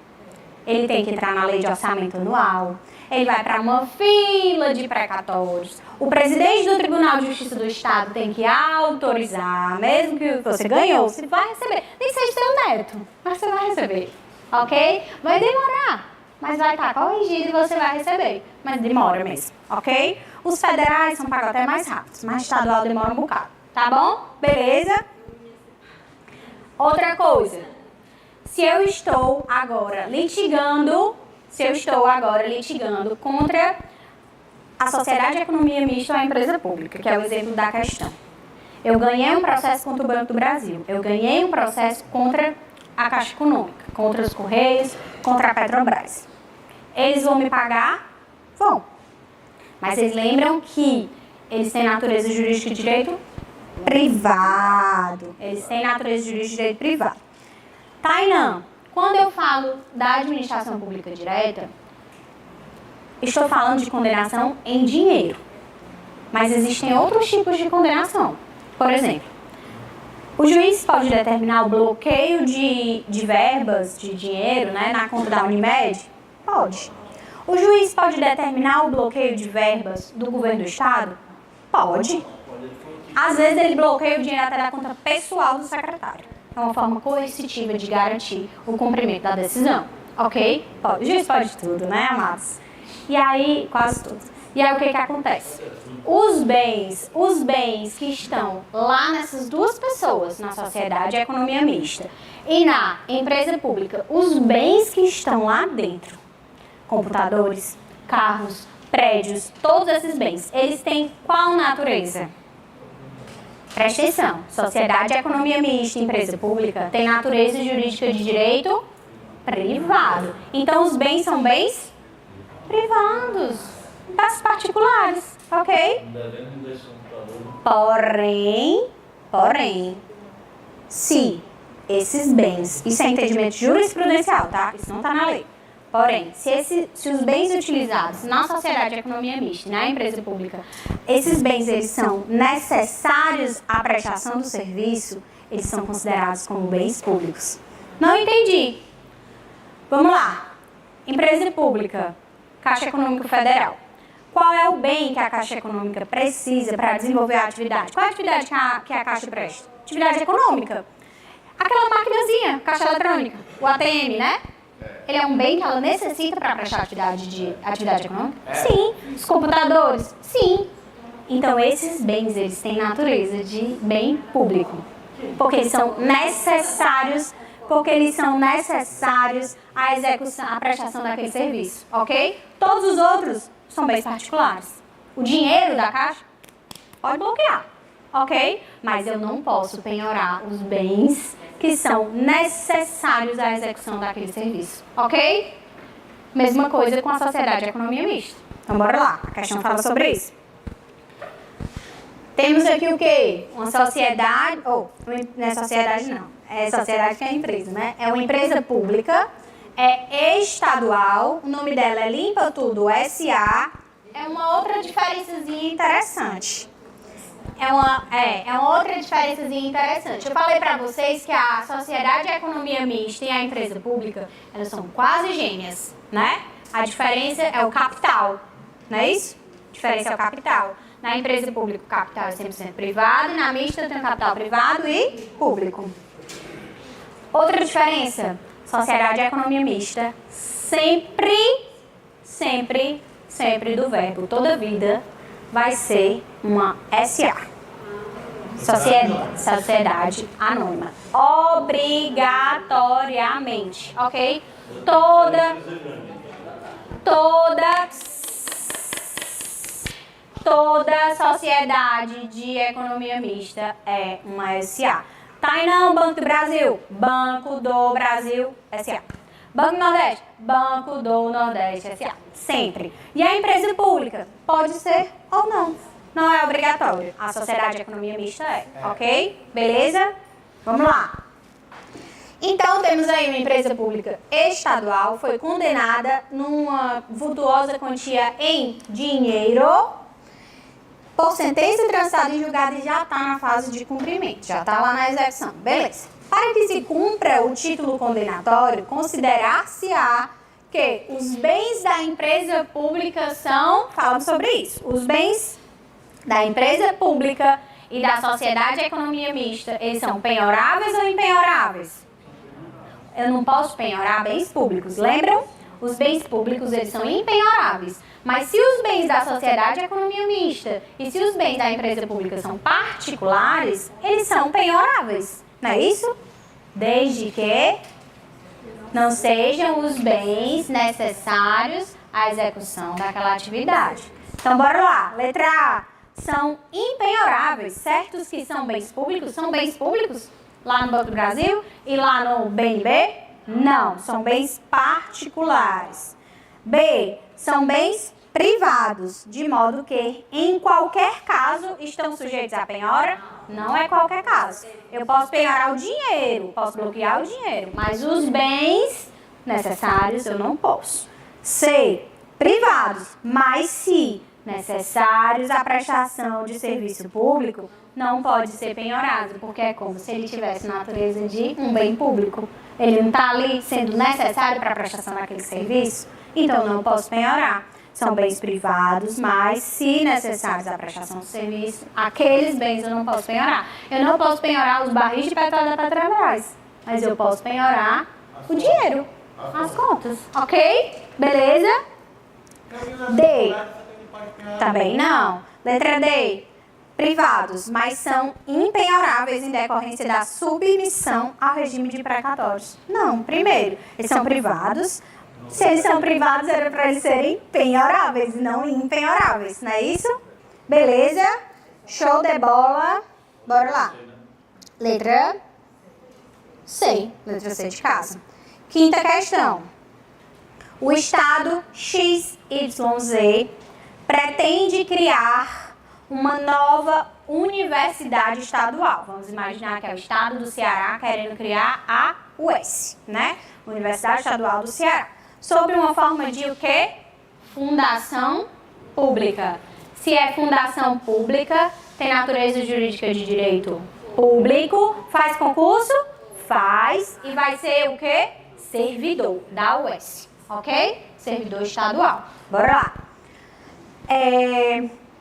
Ele tem que entrar na lei de orçamento anual. Ele vai para uma fila de precatórios. O presidente do Tribunal de Justiça do Estado tem que autorizar, mesmo que você ganhou, você vai receber. Nem que seja seu neto, mas você vai receber. Ok? Vai demorar, mas vai estar corrigido e você vai receber. Mas demora mesmo, ok? Os federais são pagos até mais rápidos, mas estadual demora um bocado. Tá bom? Beleza? Outra coisa. Se eu estou agora litigando contra a Sociedade de Economia Mista ou a empresa pública, que é o exemplo da questão. Eu ganhei um processo contra o Banco do Brasil. Eu ganhei um processo contra a Caixa Econômica, contra os Correios, contra a Petrobras. Eles vão me pagar? Vão. Mas vocês lembram que eles têm natureza jurídica de direito privado. Eles têm natureza jurídica de direito privado. Tainã, quando eu falo da administração pública direta, estou falando de condenação em dinheiro. Mas existem outros tipos de condenação. Por exemplo, o juiz pode determinar o bloqueio de verbas, de dinheiro, né, na conta da Unimed? Pode. O juiz pode determinar o bloqueio de verbas do governo do estado? Pode. Às vezes ele bloqueia o dinheiro até da conta pessoal do secretário. É uma forma coercitiva de garantir o cumprimento da decisão. Ok? Pode. O juiz pode tudo, né, amados? E aí, quase tudo. E aí o que acontece? Os bens que estão lá nessas duas pessoas, na sociedade e economia mista, e na empresa pública, os bens que estão lá dentro, computadores, carros, prédios, todos esses bens, eles têm qual natureza? Presta atenção, sociedade e economia mista, empresa pública, tem natureza jurídica de direito privado. Então os bens são bens privados, das particulares, ok? Porém, se esses bens, isso é entendimento jurisprudencial, tá? Isso não está na lei. Porém, se os bens utilizados na sociedade de economia mista, na empresa pública, esses bens eles são necessários à prestação do serviço, eles são considerados como bens públicos. Não entendi. Vamos lá. Empresa pública, Caixa Econômica Federal. Qual é o bem que a Caixa Econômica precisa para desenvolver a atividade? Qual é a atividade que a Caixa presta? Atividade econômica. Aquela maquinazinha, caixa eletrônica, o ATM, né? Ele é um bem que ela necessita para prestar atividade econômica? Sim. Os computadores? Sim. Então, esses bens, eles têm natureza de bem público. Porque eles são necessários, à execução, à prestação daquele serviço, ok? Todos os outros são bens particulares. O dinheiro da Caixa pode bloquear, ok? Mas eu não posso penhorar os bens que são necessários à execução daquele serviço, ok? Mesma coisa com a sociedade de economia mista. Então, bora lá, a questão fala sobre isso. Temos aqui o quê? Uma sociedade, não é sociedade não, é sociedade que é empresa, né? É uma empresa pública, é estadual, o nome dela é Limpa Tudo S.A. É uma outra diferençazinha interessante. É uma outra diferençazinha interessante. Eu falei pra vocês que a sociedade de economia mista e a empresa pública, elas são quase gêmeas, né? A diferença é o capital, não é isso? A diferença é o capital. Na empresa pública, o capital é 100% privado, e na mista tem o capital privado e público. Outra diferença, sociedade de economia mista, sempre do verbo toda vida, vai ser uma SA. Sociedade anônima. Obrigatoriamente, ok? Toda sociedade de economia mista é uma SA. Tá aí não, Banco do Brasil? Banco do Brasil SA. Banco do Nordeste? Banco do Nordeste SA. Sempre. E a empresa pública? Pode ser ou não. Não é obrigatório. A sociedade de economia mista é, ok? Beleza? Vamos lá. Então, temos aí uma empresa pública estadual, foi condenada numa vultuosa quantia em dinheiro, por sentença transitada em julgado, e já está na fase de cumprimento, já está lá na execução. Beleza. Para que se cumpra o título condenatório, considerar-se-á que os bens da empresa pública são, falamos sobre isso, os bens da empresa pública e da sociedade de economia mista, eles são penhoráveis ou impenhoráveis? Eu não posso penhorar bens públicos, lembram? Os bens públicos, eles são impenhoráveis. Mas se os bens da sociedade de economia mista e se os bens da empresa pública são particulares, eles são penhoráveis, não é isso? Desde que não sejam os bens necessários à execução daquela atividade. Então, bora lá. Letra A. São impenhoráveis. Certos que são bens públicos lá no Banco do Brasil e lá no BNB? Não, são bens particulares. B, são bens privados, de modo que, em qualquer caso, estão sujeitos à penhora? Não é qualquer caso. Eu posso penhorar o dinheiro, posso bloquear o dinheiro, mas os bens necessários eu não posso. C, privados, mas se necessários à prestação de serviço público, não pode ser penhorado, porque é como se ele tivesse natureza de um bem público. Ele não está ali sendo necessário para a prestação daquele serviço, então não posso penhorar. São bens privados, mas se necessários à prestação de serviço, aqueles bens eu não posso penhorar. Eu não posso penhorar os barris de petróleo da Petrobras, mas eu posso penhorar o dinheiro, as contas, ok? Beleza? D. Também não. Letra D. Privados, mas são impenhoráveis em decorrência da submissão ao regime de precatórios. Não, primeiro, eles são privados. Se eles são privados, era para eles serem penhoráveis, não impenhoráveis, não é isso? Beleza? Show de bola. Bora lá. Letra C. Letra C de casa. Quinta questão. O Estado XYZ pretende criar uma nova universidade estadual. Vamos imaginar que é o Estado do Ceará querendo criar a UES, né? Universidade Estadual do Ceará. Sob uma forma de o quê? Fundação pública. Se é fundação pública, tem natureza jurídica de direito público, faz concurso? Faz. E vai ser o quê? Servidor da UES, ok? Servidor estadual. Bora lá.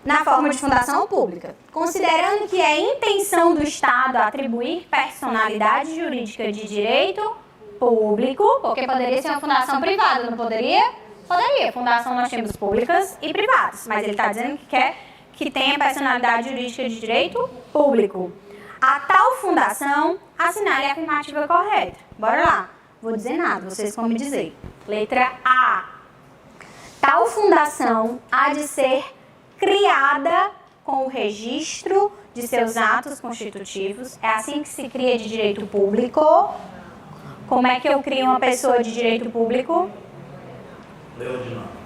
na forma de fundação pública, considerando que é intenção do Estado atribuir personalidade jurídica de direito público, porque poderia ser uma fundação privada, não poderia? Poderia. Fundação nós temos públicas e privadas, mas ele está dizendo que quer que tenha personalidade jurídica de direito público. A tal fundação assinale a afirmativa correta. Bora lá. Vou dizer nada, vocês vão me dizer. Letra A. Tal fundação há de ser criada com o registro de seus atos constitutivos. É assim que se cria de direito público. Como é que eu crio uma pessoa de direito público? Lei ordinária.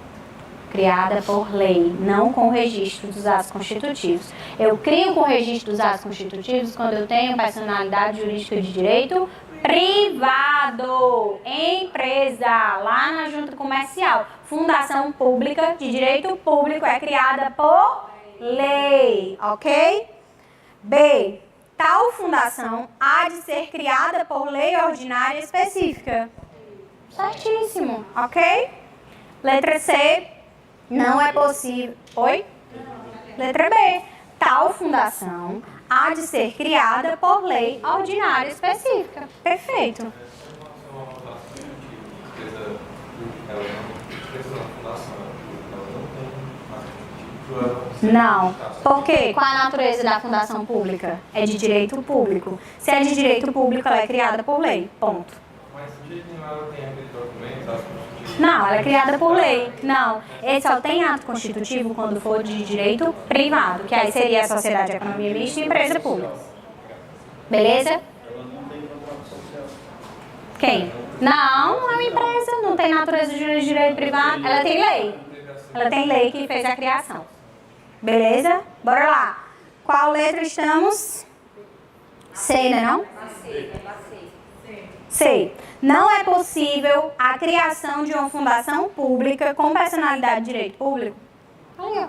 Criada por lei, não com o registro dos atos constitutivos. Eu crio com o registro dos atos constitutivos quando eu tenho personalidade jurídica de direito privado, empresa, lá na junta comercial. Fundação pública de direito público é criada por lei, ok? B. Tal fundação há de ser criada por lei ordinária específica. Certíssimo, ok? Letra C. Não é possível... Oi? Letra B. Tal fundação há de ser criada por lei ordinária específica. Perfeito. Não. Por quê? Qual é a natureza da fundação pública? É de direito público. Se é de direito público, ela é criada por lei. Ponto. Mas de jeito nenhum ela tem aquele documento, ato constitutivo. Não, ela é criada por lei. Não. Ele só tem ato constitutivo quando for de direito privado, que aí seria a sociedade de economia mista e empresa pública. Beleza? Quem? Não, não é uma empresa, não tem natureza de direito privado. Ela tem lei. Ela tem lei que fez a criação. Beleza? Bora lá. Qual letra estamos? C, né não? C. Não é possível a criação de uma fundação pública com personalidade de direito público. Aí, ó.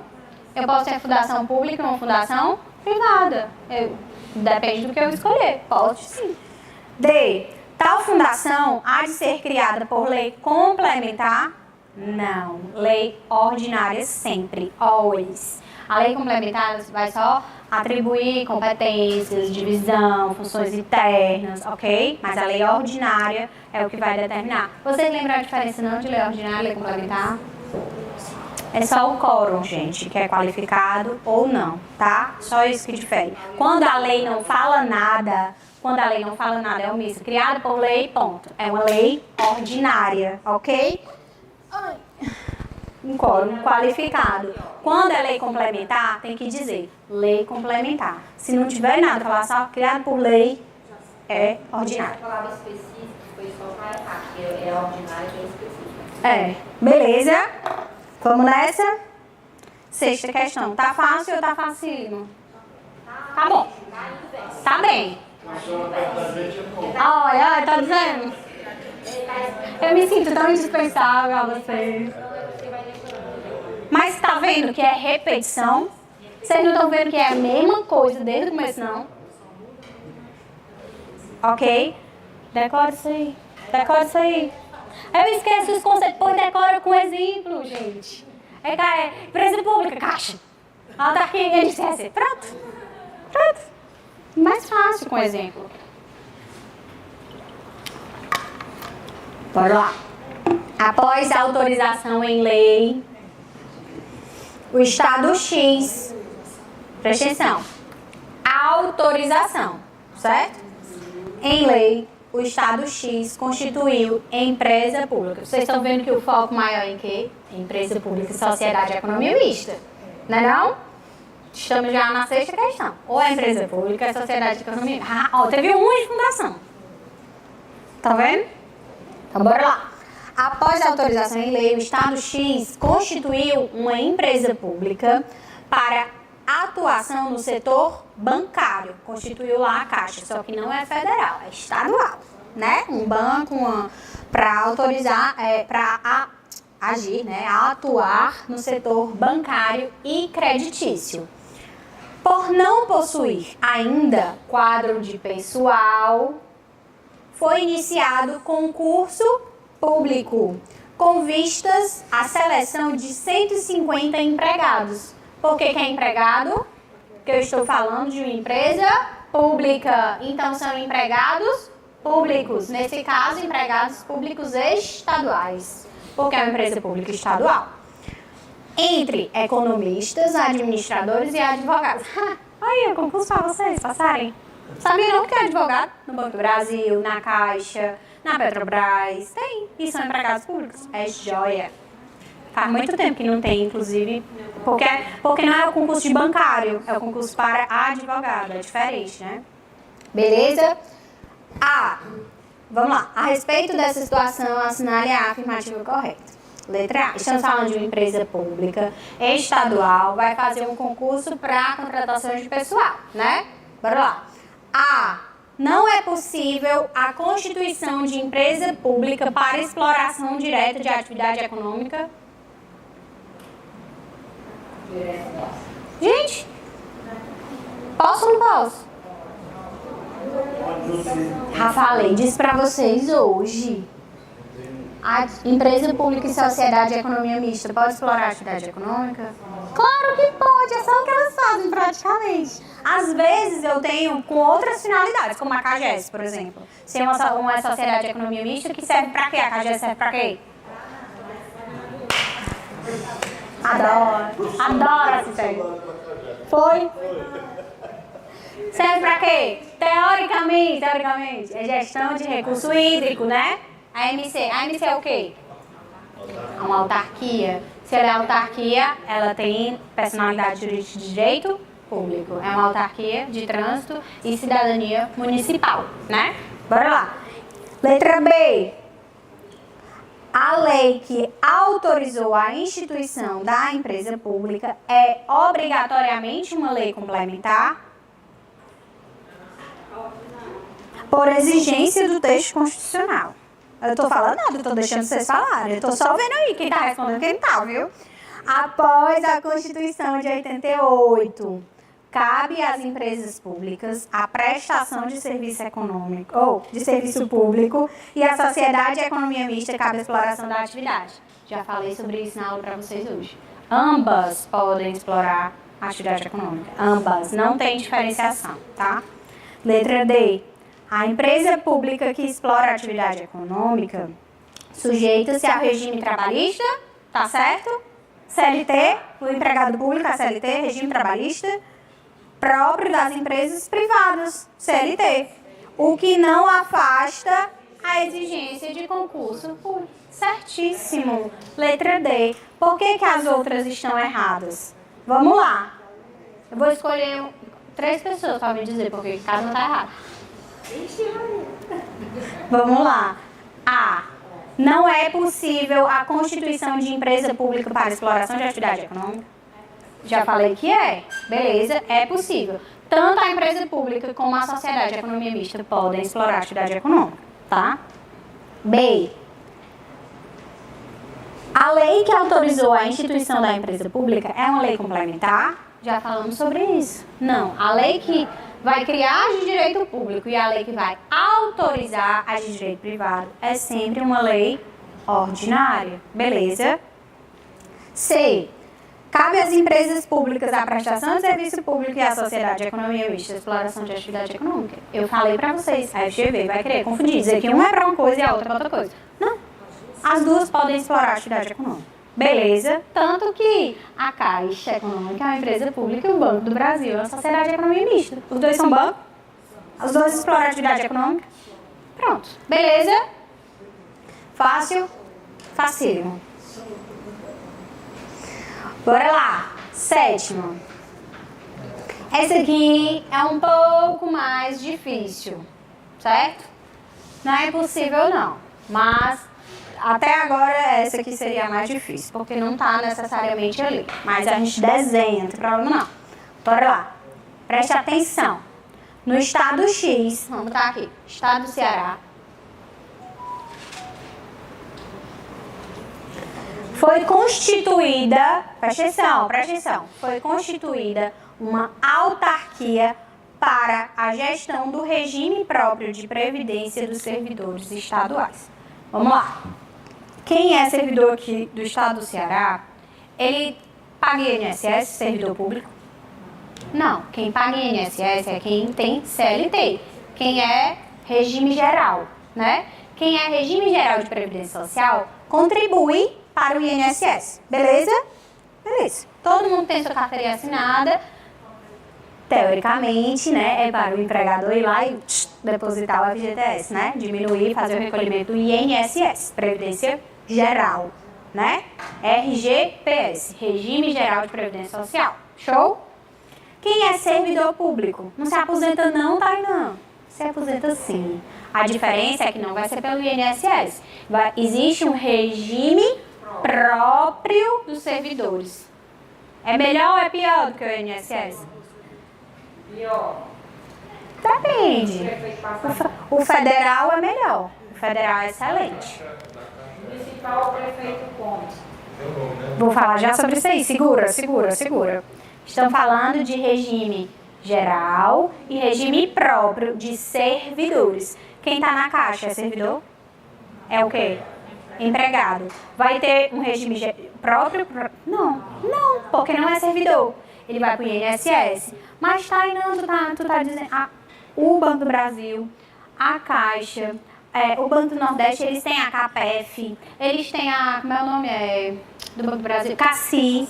Eu posso ter fundação pública e uma fundação privada. Depende do que eu escolher. Posso sim. D. Tal fundação há de ser criada por lei complementar? Não. Lei ordinária sempre. Always. A lei complementar vai só atribuir competências, divisão, funções internas, ok? Mas a lei ordinária é o que vai determinar. Vocês lembram a diferença não de lei ordinária e lei complementar? É só o quórum, gente, que é qualificado ou não, tá? Só isso que difere. Quando a lei não fala nada, é omisso. Criada por lei, ponto. É uma lei ordinária, ok? Um quórum qualificado. Quando é lei complementar, tem que dizer lei complementar. Se não tiver nada, falar só criado por lei, é ordinário. A palavra específica foi só para errar, que é ordinário e é específica. É, beleza? Vamos nessa? Sexta questão. Tá fácil ou tá facílimo? Tá bom. Tá bem. Olha, tá dizendo? Eu me sinto tão indispensável a vocês. Mas tá vendo que é repetição? Vocês não estão vendo que é a mesma coisa desde o começo, não? Ok? Decora isso aí. Decora isso aí. Eu esqueço os conceitos, pois decora com exemplo, gente. Empresa pública, caixa. Autarquia, INSS. Pronto. Pronto. Mais fácil com exemplo. Bora lá. Após a autorização em lei, o Estado X, presta atenção, autorização, certo? Em lei, o Estado X constituiu empresa pública. Vocês estão vendo que o foco maior é em quê? Empresa pública e sociedade de economia mista. Não é não? Estamos já na sexta questão. Ou é empresa pública é sociedade de economia mista. Teve uma de fundação. Tá vendo? Então, bora lá. Após a autorização em lei, o Estado X constituiu uma empresa pública para atuação no setor bancário. Constituiu lá a Caixa, só que não é federal, é estadual, né? Um banco para autorizar, para agir, né? Atuar no setor bancário e creditício. Por não possuir ainda quadro de pessoal, foi iniciado concurso público com vistas à seleção de 150 empregados. Por que é empregado? Porque eu estou falando de uma empresa pública. Então, são empregados públicos. Nesse caso, empregados públicos estaduais. Porque é uma empresa pública estadual. Entre economistas, administradores e advogados. Aí, eu concurso para vocês passarem. Sabia não que tem advogado no Banco do Brasil, na Caixa, na Petrobras? Tem. E são empregados públicos. É joia. Faz muito tempo que não tem, inclusive, porque não é o concurso de bancário, é o concurso para advogado, é diferente, né? Beleza? Vamos lá. A respeito dessa situação, assinale a afirmativa correta. Letra A. Estamos falando de uma empresa pública, estadual, vai fazer um concurso para contratação de pessoal, né? Bora lá. A. Não é possível a constituição de empresa pública para exploração direta de atividade econômica. Gente, posso ou não posso? Já falei disso pra vocês hoje. A empresa pública e sociedade de economia mista pode explorar a atividade econômica? Claro que pode, é só o que elas fazem praticamente. Às vezes eu tenho com outras finalidades, como a CAGES, por exemplo. Se é uma sociedade de economia mista que serve pra quê? A CAGES serve pra quê? Adoro essa série. Foi? Serve pra quê? Teoricamente, é gestão de recurso hídrico, né? A MC é o quê? É uma autarquia. Se ela é autarquia, ela tem personalidade jurídica de direito público. É uma autarquia de trânsito e cidadania municipal, né? Bora lá. Letra B. A lei que autorizou a instituição da empresa pública é obrigatoriamente uma lei complementar? Por exigência do texto constitucional. Eu tô falando nada, eu tô deixando vocês falarem. Eu tô só vendo aí quem tá respondendo quem tá, viu? Após a Constituição de 88, cabe às empresas públicas a prestação de serviço econômico, ou de serviço público, e à sociedade de economia mista cabe a exploração da atividade. Já falei sobre isso na aula para vocês hoje. Ambas podem explorar a atividade econômica. Ambas. Não tem diferenciação, tá? Letra D. A empresa pública que explora a atividade econômica sujeita-se ao regime trabalhista, tá certo? CLT, o empregado público, a CLT, regime trabalhista, próprio das empresas privadas, CLT. O que não afasta a exigência de concurso público. Certíssimo. Letra D. Por que as outras estão erradas? Vamos lá. Eu vou escolher 3 pessoas para me dizer porque cada uma está errada. Vamos lá. A. Não é possível a constituição de empresa pública para exploração de atividade econômica? Já falei que é. Beleza, é possível. Tanto a empresa pública como a sociedade de economia mista podem explorar a atividade econômica, tá? B. A lei que autorizou a instituição da empresa pública é uma lei complementar? Já falamos sobre isso. Não, a lei que vai criar as de direito público e a lei que vai autorizar as de direito privado é sempre uma lei ordinária. Beleza? C. Cabe às empresas públicas a prestação de serviço público e à sociedade de economia mista a exploração de atividade econômica. Eu falei pra vocês, a FGV vai querer confundir, dizer que uma é pra uma coisa e a outra pra outra coisa. Não. As duas podem explorar a atividade econômica. Beleza? Tanto que a Caixa Econômica é uma empresa pública e o Banco do Brasil é uma sociedade de economia mista. Os dois são bancos? Os dois exploram a atividade econômica? Pronto. Beleza? Fácil? Facílimo. Bora lá. 7º. Essa aqui é um pouco mais difícil, certo? Não é impossível não, mas até agora essa aqui seria a mais difícil, porque não está necessariamente ali. Mas a gente desenha, não tem problema não. Bora lá. Preste atenção. No estado X, vamos botar aqui, estado do Ceará, foi constituída, presta atenção, foi constituída uma autarquia para a gestão do regime próprio de previdência dos servidores estaduais. Vamos lá. quem é servidor aqui do estado do Ceará, ele paga INSS, servidor público? Não, quem paga INSS é quem tem CLT, quem é regime geral, né? Quem é regime geral de previdência social contribui para o INSS, beleza? Beleza. Todo mundo tem sua carteirinha assinada, teoricamente, né? É para o empregador ir lá e depositar o FGTS, né? Diminuir, fazer o recolhimento do INSS, Previdência Geral, né? RGPS, Regime Geral de Previdência Social. Show? Quem é servidor público? Não se aposenta não, Tainã? Se aposenta sim. A diferença é que não vai ser pelo INSS. Existe um regime próprio dos servidores. É melhor ou é pior do que o INSS? Pior. Depende. O federal é melhor. O federal é excelente. Municipal, o prefeito como? Vou falar já sobre isso aí. Segura. Estão falando de regime geral e regime próprio de servidores. Quem está na caixa é servidor? É o quê? Empregado. Vai ter um regime próprio? Não, porque não é servidor. Ele vai para o INSS. Mas tu tá dizendo... o Banco do Brasil, a Caixa, o Banco do Nordeste, eles têm a CAPEF, eles têm a... Como é o nome do Banco do Brasil? CACI.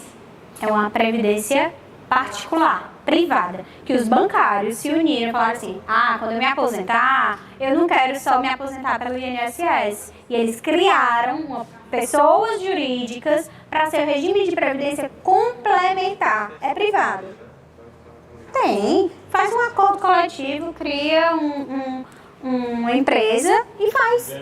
É uma previdência particular, privada, que os bancários se uniram e falaram assim, quando eu me aposentar, eu não quero só me aposentar pelo INSS. E eles criaram pessoas jurídicas para ser o regime de previdência complementar. É privado. Tem. Faz um acordo coletivo, cria uma empresa e faz.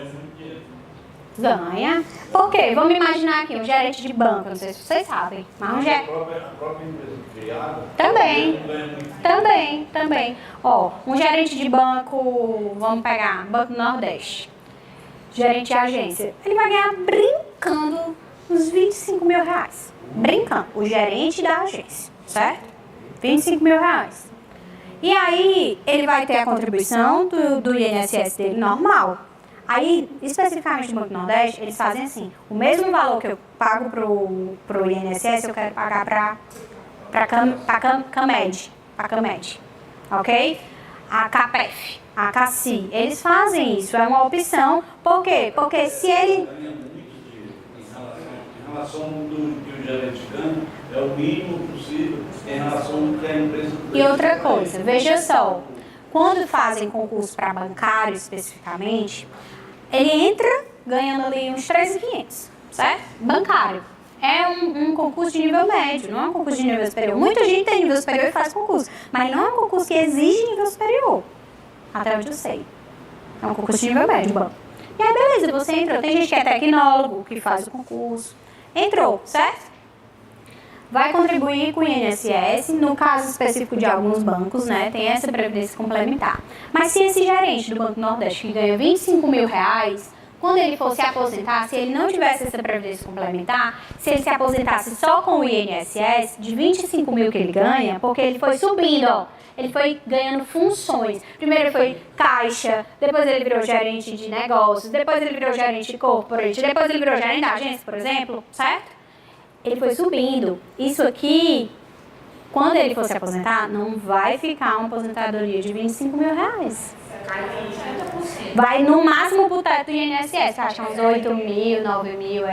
Ganha. Por quê? Vamos imaginar aqui um gerente de banco, não sei se vocês sabem, mas um gerente... A própria empresa criada... Também. Ó, um gerente de banco, vamos pegar, Banco do Nordeste, gerente de agência, ele vai ganhar brincando uns 25 mil reais. Brincando. O gerente da agência, certo? 25 mil reais. E aí, ele vai ter a contribuição do INSS dele normal. Aí, especificamente no Banco do Nordeste, eles fazem assim, o mesmo valor que eu pago pro INSS, eu quero pagar pra CAMED, ok? A CAPEF, a CACI, eles fazem isso, é uma opção. Por quê? Porque se ele... Em relação ao que o gerente ganha, é o mínimo possível em relação ao que a empresa... E outra coisa, veja só, quando fazem concurso para bancário especificamente, ele entra ganhando ali uns 3.500, certo? Bancário. É um concurso de nível médio, não é um concurso de nível superior. Muita gente tem nível superior e faz concurso, mas não é um concurso que exige nível superior, até onde eu sei. É um concurso de nível médio, banco. E aí, beleza, você entrou. Tem gente que é tecnólogo, que faz o concurso. Entrou, certo? Vai contribuir com o INSS, no caso específico de alguns bancos, né, tem essa previdência complementar. Mas se esse gerente do Banco do Nordeste que ganha 25 mil reais, quando ele for se aposentar, se ele não tivesse essa previdência complementar, se ele se aposentasse só com o INSS, de 25 mil que ele ganha, porque ele foi subindo, ó, ele foi ganhando funções. Primeiro ele foi caixa, depois ele virou gerente de negócios, depois ele virou gerente de corporate, depois ele virou gerente da agência, por exemplo, certo? Ele foi subindo. Isso aqui, quando ele for se aposentar, não vai ficar uma aposentadoria de 25 mil reais. Vai no máximo pro teto do INSS, acho que uns 8 mil, 9 mil,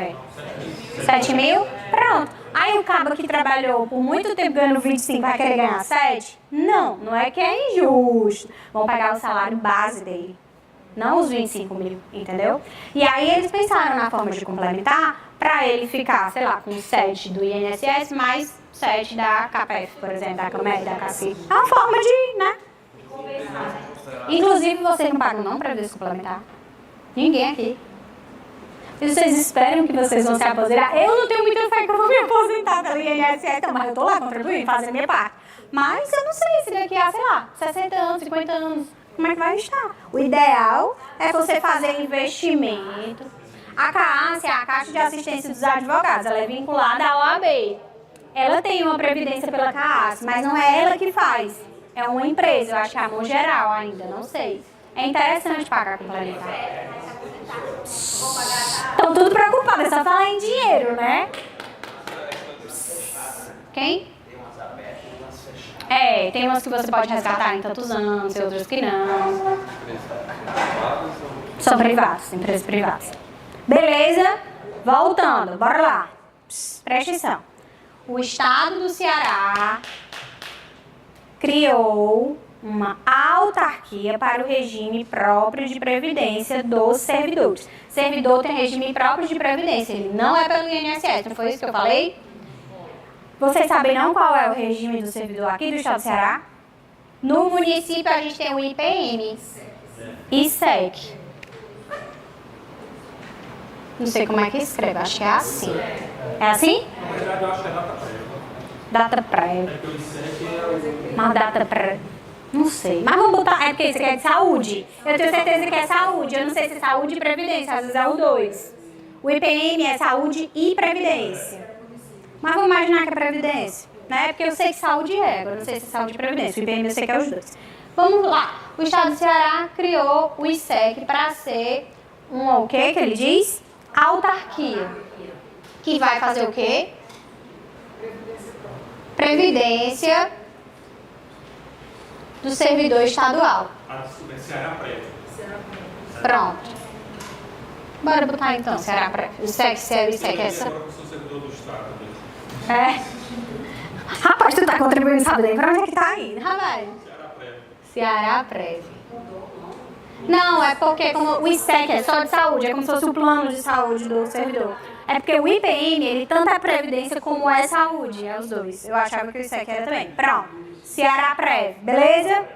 7 mil, pronto. Aí o cabo que trabalhou por muito tempo ganhando 25 vai querer ganhar 7? Não é que é injusto. Vão pagar o salário base dele, não os 25 mil, entendeu? E aí eles pensaram na forma de complementar para ele ficar, sei lá, com 7 do INSS mais 7 da CAPEF, por exemplo, da CAMED, da CACI. É uma forma de, né? Inclusive, vocês não pagam não para ver complementar? Ninguém aqui. E vocês esperam que vocês vão se aposentar? Eu não tenho muita fé que eu vou me aposentar pelo INSS, então, mas eu tô lá contribuindo, fazendo a minha parte. Mas eu não sei se daqui a, sei lá, 60 anos, 50 anos, como é que vai estar? O ideal é você fazer investimento. A CAAS, a Caixa de Assistência dos Advogados, ela é vinculada à OAB. Ela tem uma previdência pela CAAS, mas não é ela que faz. É uma empresa, eu acho que é a mão geral ainda, não sei. É interessante pagar complementar. Estão tudo preocupados, é só falar em dinheiro, né? Quem? É, tem umas que você pode resgatar em tantos anos, e outras que não. São privados, empresas privadas. Beleza? Voltando, bora lá. Presta atenção. O estado do Ceará criou uma autarquia para o regime próprio de previdência dos servidores. Servidor tem regime próprio de previdência, ele não é pelo INSS, não foi isso que eu falei? Vocês sabem não qual é o regime do servidor aqui do estado do Ceará? No município a gente tem o IPM e SEC. Não sei como é que escreve, acho que é assim. É assim? Na verdade, eu acho que é Data data prévia. prévia. É que o ICEC é o... Uma data prévia. Não sei. Mas vamos botar. É porque isso aqui é de saúde. Eu tenho certeza que é saúde. Eu não sei se é saúde e previdência. Às vezes é o 2. O IPM é saúde e previdência. Mas vamos imaginar que é previdência. Né? Porque eu sei que saúde é. Agora eu não sei se é saúde e previdência. O IPM eu sei que é os 2. Vamos lá. O estado do Ceará criou o ICEC para ser o quê que ele diz? Autarquia. Que vai fazer o quê? Previdência do servidor estadual. É Ceará prévia. Pronto. Bora botar então, Ceará prévia. O SEC, o ICEC é essa. Agora eu sou servidor do Estado. É. Rapaz, tu tá contribuindo, sabe nem pra onde é que tá indo, rapaz? Ceará prévia. Ceará prévia. Não, é porque como o ICEC é só de saúde, é como se fosse o plano de saúde do servidor. É porque o IPM, ele tanto é previdência como é saúde, é os dois. Eu achava que o ICEC era também. Pronto, Ceará Prévia, beleza?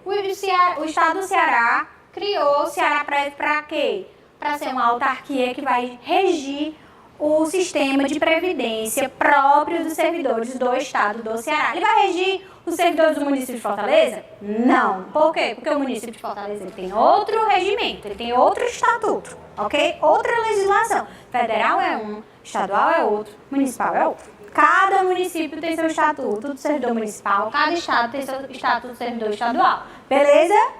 O estado do Ceará criou o Ceará Prévia para quê? Para ser uma autarquia que vai regir o sistema de previdência próprio dos servidores do estado do Ceará. Ele vai regir os servidores do município de Fortaleza? Não. Por quê? Porque o município de Fortaleza ele tem outro regimento, ele tem outro estatuto, ok? Outra legislação. Federal é um, estadual é outro, municipal é outro. Cada município tem seu estatuto do servidor municipal, cada estado tem seu estatuto do servidor estadual. Beleza?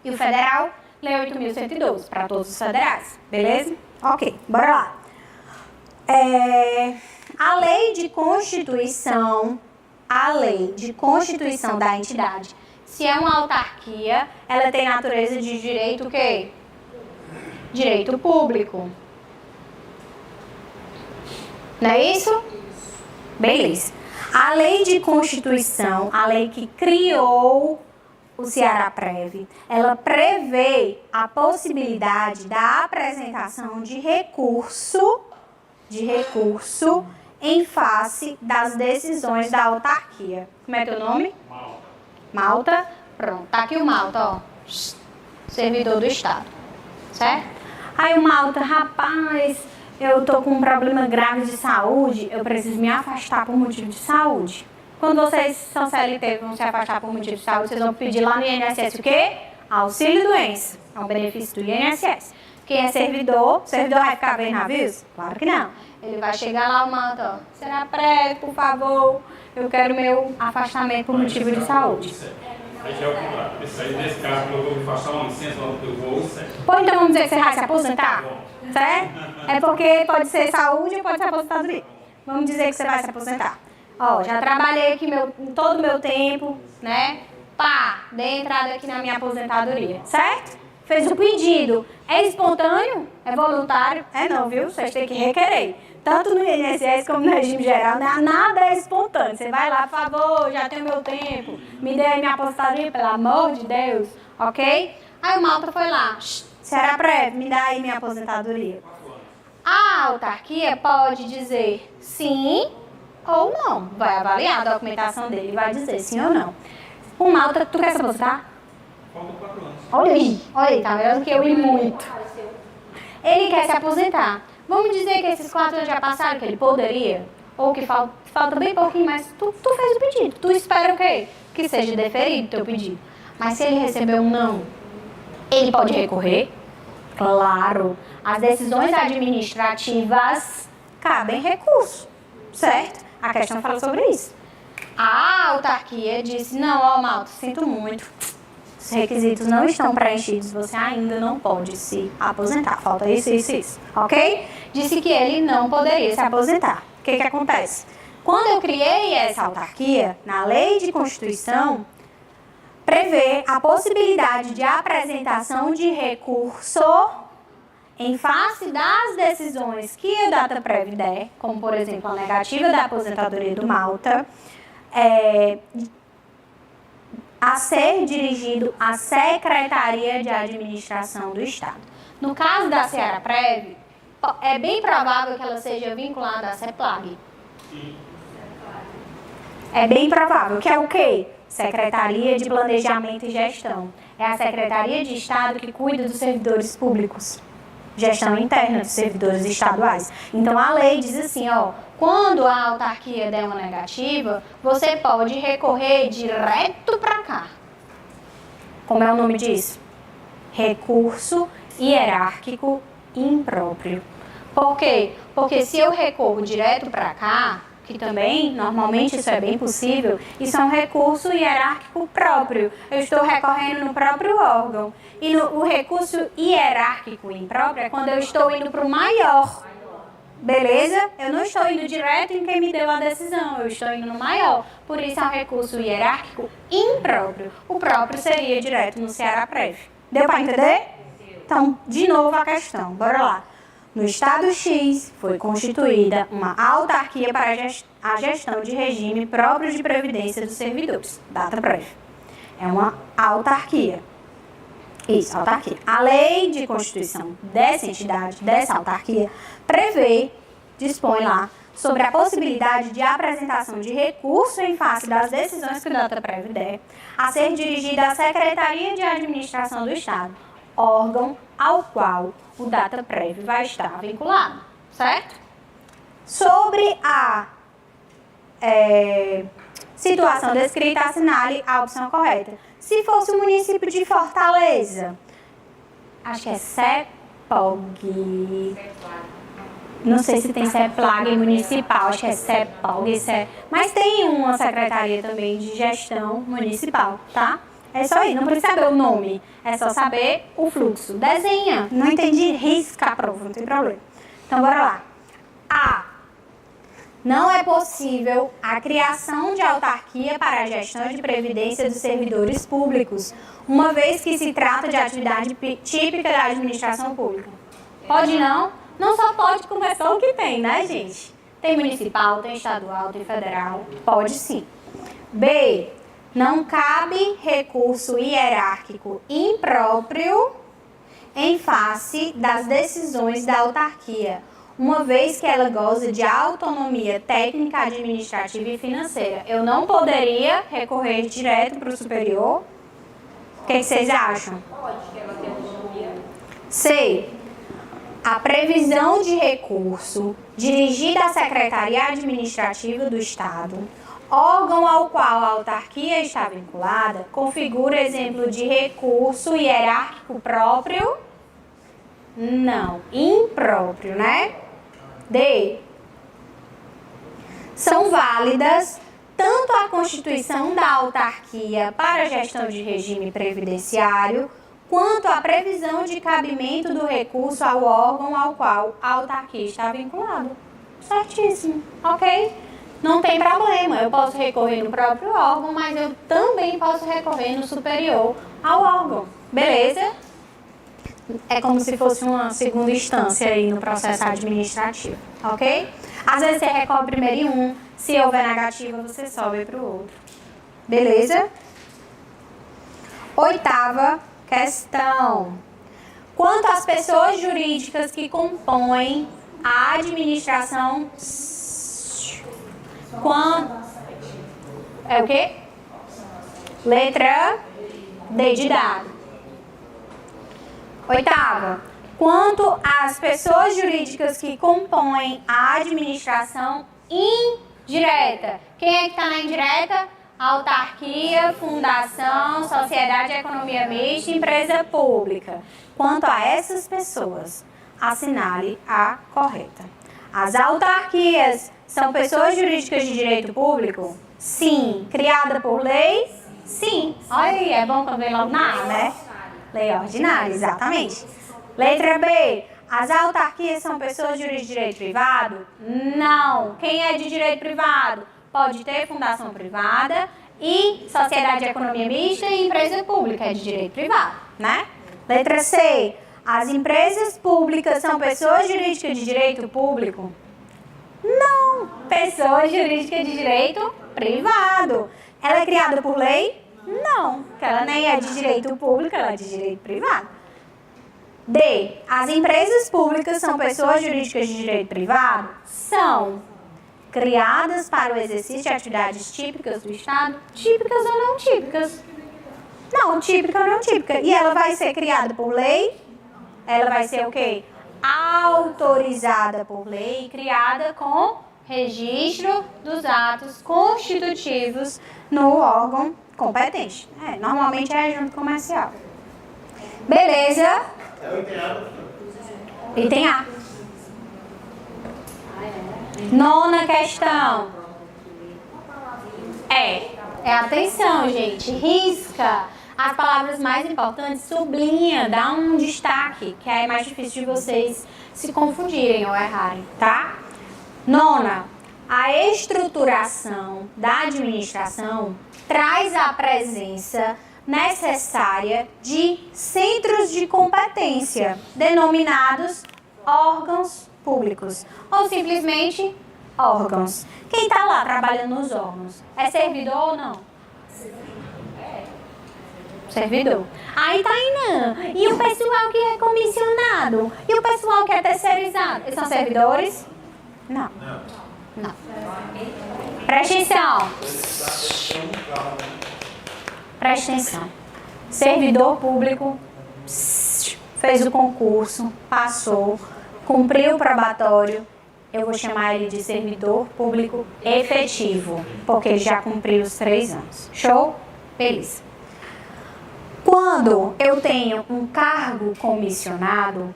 E o federal, Lei 8.112, para todos os federais. Beleza? Ok, bora lá. A lei de constituição da entidade, se é uma autarquia, ela tem natureza de direito o quê? Direito público. Não é isso? Beleza. A lei de constituição, a lei que criou o Ceará Prévia, ela prevê a possibilidade da apresentação de recurso em face das decisões da autarquia. Como é teu nome? Malta. Pronto, tá aqui o Malta, ó. Servidor do Estado. Certo? Aí o Malta, rapaz, eu tô com um problema grave de saúde, eu preciso me afastar por motivo de saúde. Quando vocês são CLT, vão se afastar por motivo de saúde, vocês vão pedir lá no INSS o quê? Auxílio-doença. É um benefício do INSS. Quem é servidor vai ficar vendo aviso? Claro que não. Ele vai chegar lá, o Malta, ó, será prévio, por favor, eu quero meu afastamento por motivo de saúde. Aí já é o contrário. Nesse caso, eu vou me afastar uma licença, eu vou ao ICEC. Pô, então vamos dizer que você vai se aposentar? Certo? É porque pode ser saúde ou pode ser aposentadoria. Vamos dizer que você vai se aposentar. Ó, já trabalhei aqui todo o meu tempo, né? Pá, dei entrada aqui na minha aposentadoria, certo? Fez o pedido. É espontâneo? É voluntário? É não, viu? Vocês têm que requerer. Tanto no INSS como no regime geral, nada é espontâneo. Você vai lá, por favor, já tenho meu tempo, me dê aí minha aposentadoria, pelo amor de Deus, ok? Aí o Malta foi lá, Ceará Prévia, me dá aí minha aposentadoria. A autarquia pode dizer sim ou não. Vai avaliar a documentação dele e vai dizer sim ou não. O Malta, tu quer se aposentar? Faltam 4 anos. Olha aí, tá melhor do que eu e muito. Ele quer se aposentar. Vamos dizer que esses 4 anos já passaram, que ele poderia, ou que falta bem pouquinho, mas tu fez o pedido. Tu espera o quê? Que seja deferido o teu pedido. Mas se ele recebeu um não, ele pode recorrer? Claro. As decisões administrativas cabem recurso, certo? A questão fala sobre isso. A autarquia disse, não, ó, Malta, sinto muito. os requisitos não estão preenchidos, você ainda não pode se aposentar. Falta isso, ok? Disse que ele não poderia se aposentar. O que acontece? Quando eu criei essa autarquia, na lei de constituição, prevê a possibilidade de apresentação de recurso em face das decisões que o DATAPREV der, como, por exemplo, a negativa da aposentadoria do Malta, a ser dirigido à Secretaria de Administração do Estado. No caso da Ceará-Prev, é bem provável que ela seja vinculada à CEPLAG. É bem provável, que é o quê? Secretaria de Planejamento e Gestão. É a Secretaria de Estado que cuida dos servidores públicos. Gestão interna dos servidores estaduais. Então, a lei diz assim, ó, quando a autarquia der uma negativa, você pode recorrer direto para cá. Como é o nome disso? Recurso hierárquico impróprio. Por quê? Porque se eu recorro direto para cá, que também, normalmente isso é bem possível, isso é um recurso hierárquico próprio. Eu estou recorrendo no próprio órgão. E o recurso hierárquico impróprio é quando eu estou indo para o maior. Beleza? Eu não estou indo direto em quem me deu a decisão, eu estou indo no maior. Por isso é um recurso hierárquico impróprio. O próprio seria direto no Ceará-Prev. Deu para entender? Então, de novo a questão. Bora lá. No Estado X, foi constituída uma autarquia para a gestão de regime próprio de previdência dos servidores. DATAPREV. É uma autarquia. Isso, autarquia. A lei de constituição dessa entidade, dessa autarquia, dispõe lá, sobre a possibilidade de apresentação de recurso em face das decisões que o DATAPREV der, a ser dirigida à Secretaria de Administração do Estado, órgão ao qual o DATAPREV vai estar vinculado, certo? Sobre a situação descrita, assinale a opção correta. Se fosse o município de Fortaleza, acho que é CEPOG, não sei se tem CEPLAG municipal, acho que é CEPOG, mas tem uma secretaria também de gestão municipal, tá? É só isso, não precisa saber o nome, é só saber o fluxo. Desenha, não entendi, risca a prova, não tem problema. Então, bora lá. A. Não é possível a criação de autarquia para a gestão de previdência dos servidores públicos, uma vez que se trata de atividade típica da administração pública. Pode não? Não só pode, como é só o que tem, né, gente? Tem municipal, tem estadual, tem federal. Pode sim. B. Não cabe recurso hierárquico impróprio em face das decisões da autarquia, uma vez que ela goza de autonomia técnica, administrativa e financeira. Eu não poderia recorrer direto para o superior? O que vocês acham? Pode, que ela tem autonomia. C. A previsão de recurso dirigida à Secretaria Administrativa do Estado, órgão ao qual a autarquia está vinculada, configura exemplo de recurso hierárquico próprio? Não, impróprio, né? D. São válidas tanto a constituição da autarquia para a gestão de regime previdenciário, quanto a previsão de cabimento do recurso ao órgão ao qual a autarquia está vinculada. Certíssimo, ok? Não tem problema, eu posso recorrer no próprio órgão, mas eu também posso recorrer no superior ao órgão, beleza? É como se fosse uma segunda instância aí no processo administrativo, ok? Às vezes você recorre primeiro em um, se houver negativa você sobe para o outro, beleza? Oitava questão. Quanto às pessoas jurídicas que compõem a administração... É o quê? Letra D de dado. Oitava. Quanto às pessoas jurídicas que compõem a administração indireta. Quem é que está na indireta? Autarquia, fundação, sociedade de economia mista, empresa pública. Quanto a essas pessoas, assinale a correta. As autarquias são pessoas jurídicas de direito público? Sim. Criada por lei? Sim. Olha aí, é bom quando vem logo na A, né? Lei ordinária, exatamente. Letra B. As autarquias são pessoas de direito privado? Não. Quem é de direito privado? Pode ter fundação privada e sociedade de economia mista e empresa pública é de direito privado, né? Letra C. As empresas públicas são pessoas jurídicas de direito público? Não. Pessoas jurídicas de direito privado. Ela é criada por lei? Não. Porque ela nem é de direito público, ela é de direito privado. D. As empresas públicas são pessoas jurídicas de direito privado? São. Criadas para o exercício de atividades típicas do Estado? Típicas ou não típicas? Não, típica ou não típica. E ela vai ser criada por lei? Ela vai ser o quê? Autorizada por lei, criada com registro dos atos constitutivos no órgão competente. Normalmente é junta comercial. Beleza? Item A. Nona questão. Atenção, gente. Risca as palavras mais importantes, sublinha, dá um destaque, que é mais difícil de vocês se confundirem ou errarem, tá? Nona. A estruturação da administração traz a presença necessária de centros de competência, denominados órgãos públicos, ou simplesmente órgãos. Quem está lá trabalhando nos órgãos é servidor ou não? Servidor. Aí, Tainã, e o pessoal que é comissionado? E o pessoal que é terceirizado? Eles são servidores? Não. Não. Presta atenção. Presta atenção. Servidor público fez o concurso, passou, cumpriu o probatório. Eu vou chamar ele de servidor público efetivo, porque ele já cumpriu os 3 anos. Show? Beleza. Quando eu tenho um cargo comissionado,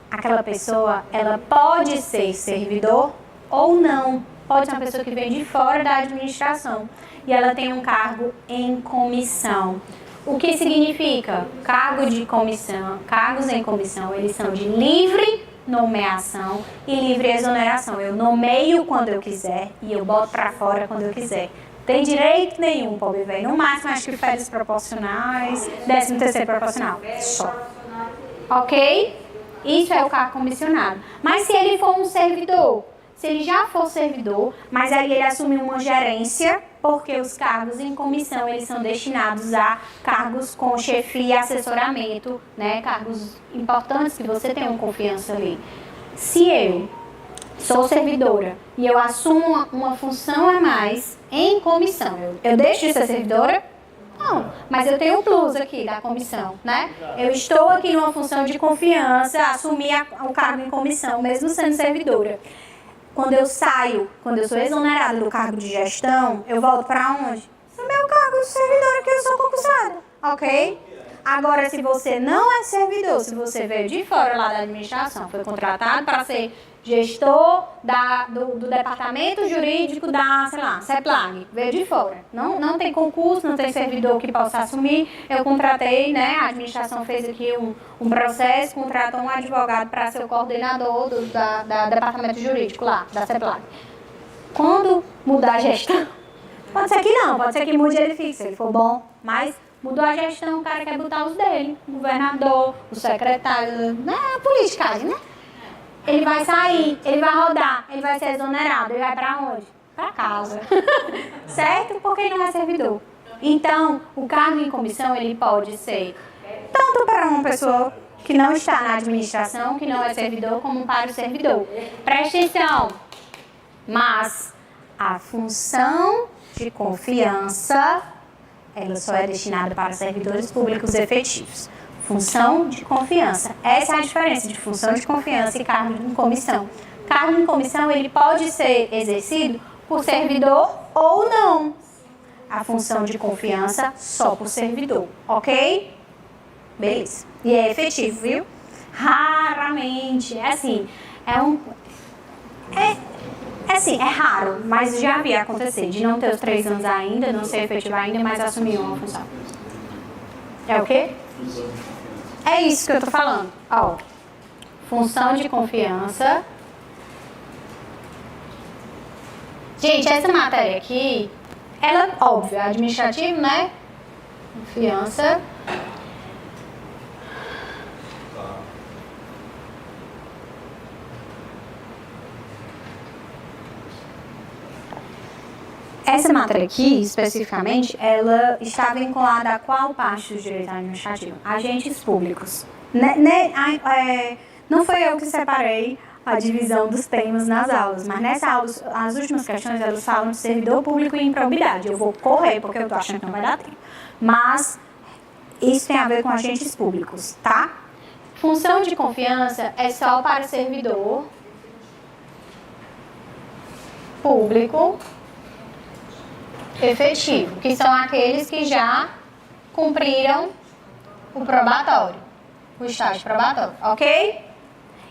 aquela pessoa, ela pode ser servidor ou não. Pode ser uma pessoa que vem de fora da administração e ela tem um cargo em comissão. O que significa? Cargo de comissão, cargos em comissão, eles são de livre nomeação e livre exoneração. Eu nomeio quando eu quiser e eu boto pra fora quando eu quiser. Tem direito nenhum, pobre velho. No máximo, acho que férias proporcionais, 13º proporcional. Só. Ok? Isso é o cargo comissionado. Mas se ele for um servidor, se ele já for servidor, mas aí ele assumiu uma gerência, porque os cargos em comissão, eles são destinados a cargos com chefia e assessoramento, né? Cargos importantes que você tem uma confiança ali. Se eu sou servidora e eu assumo uma função a mais em comissão, eu deixo de ser servidora? Não, mas eu tenho um plus aqui da comissão, né? Eu estou aqui numa função de confiança, assumi o cargo em comissão, mesmo sendo servidora. Quando eu saio, quando eu sou exonerada do cargo de gestão, eu volto para onde? No meu cargo de servidora, que eu sou concursada, ok? Agora, se você não é servidor, se você veio de fora lá da administração, foi contratado para ser gestor do departamento jurídico da, sei lá, CEPLAG, veio de fora. Não tem concurso, não tem servidor que possa assumir. Eu contratei, né, a administração fez aqui um processo, contratou um advogado para ser o coordenador do departamento jurídico lá, da CEPLAG. Quando mudar a gestão, pode ser que não, pode ser que mude ele fixe, se ele for bom, mas mudou a gestão, o cara quer botar os dele, o governador, o secretário, né, a politicagem, né? Ele vai sair, ele vai rodar, ele vai ser exonerado, ele vai pra onde? Pra casa. Certo? Porque ele não é servidor. Então, o cargo em comissão, ele pode ser tanto para uma pessoa que não está na administração, que não é servidor, como para o servidor. Presta atenção. Mas a função de confiança, ela só é destinada para servidores públicos efetivos. Função de confiança. Essa é a diferença de função de confiança e cargo em comissão. Cargo em comissão, ele pode ser exercido por servidor ou não. A função de confiança só por servidor, ok? Beleza. E é efetivo, viu? Raramente. É assim, é assim, é raro, mas já vi acontecer, de não ter os 3 anos ainda, não ser efetivar ainda, mas assumir uma função. É o quê? É isso que eu tô falando. Ó, função de confiança. Gente, essa matéria aqui, ela, óbvio, é administrativo, né? Confiança. Essa matéria aqui, especificamente, ela está vinculada a qual parte do direito administrativo? Agentes públicos. Não foi eu que separei a divisão dos temas nas aulas, mas nessa aula, as últimas questões, elas falam de servidor público e improbidade. Eu vou correr, porque eu tô achando que não vai dar tempo. Mas isso tem a ver com agentes públicos, tá? Função de confiança é só para servidor público efetivo, que são aqueles que já cumpriram o probatório, o estágio probatório, ok?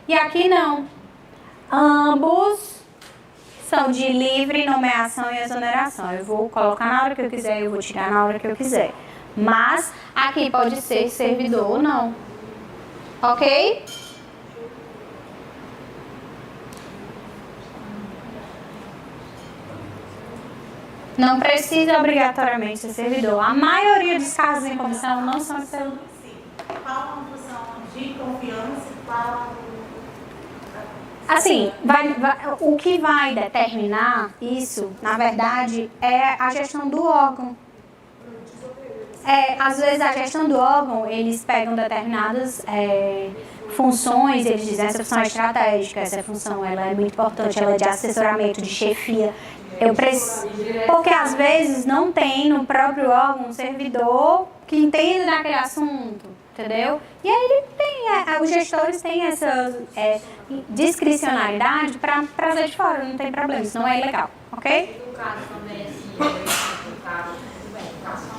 E aqui não. Ambos são de livre nomeação e exoneração. Eu vou colocar na hora que eu quiser, eu vou tirar na hora que eu quiser. Mas aqui pode ser servidor ou não, ok? Não precisa obrigatoriamente ser servidor. A maioria dos casos em comissão não são de servidor. Qual a função de confiança e qual... Assim, o que vai determinar isso, na verdade, é a gestão do órgão. Às vezes a gestão do órgão, eles pegam determinadas funções, eles dizem essa função é estratégica, essa função ela é muito importante, ela é de assessoramento, de chefia. Porque às vezes não tem no próprio órgão um servidor que entenda daquele assunto, entendeu? E aí ele tem, os gestores têm essa discricionalidade para trazer de fora, não tem problema, isso não é ilegal, ok? No caso também, assim, no caso, tudo bem, educação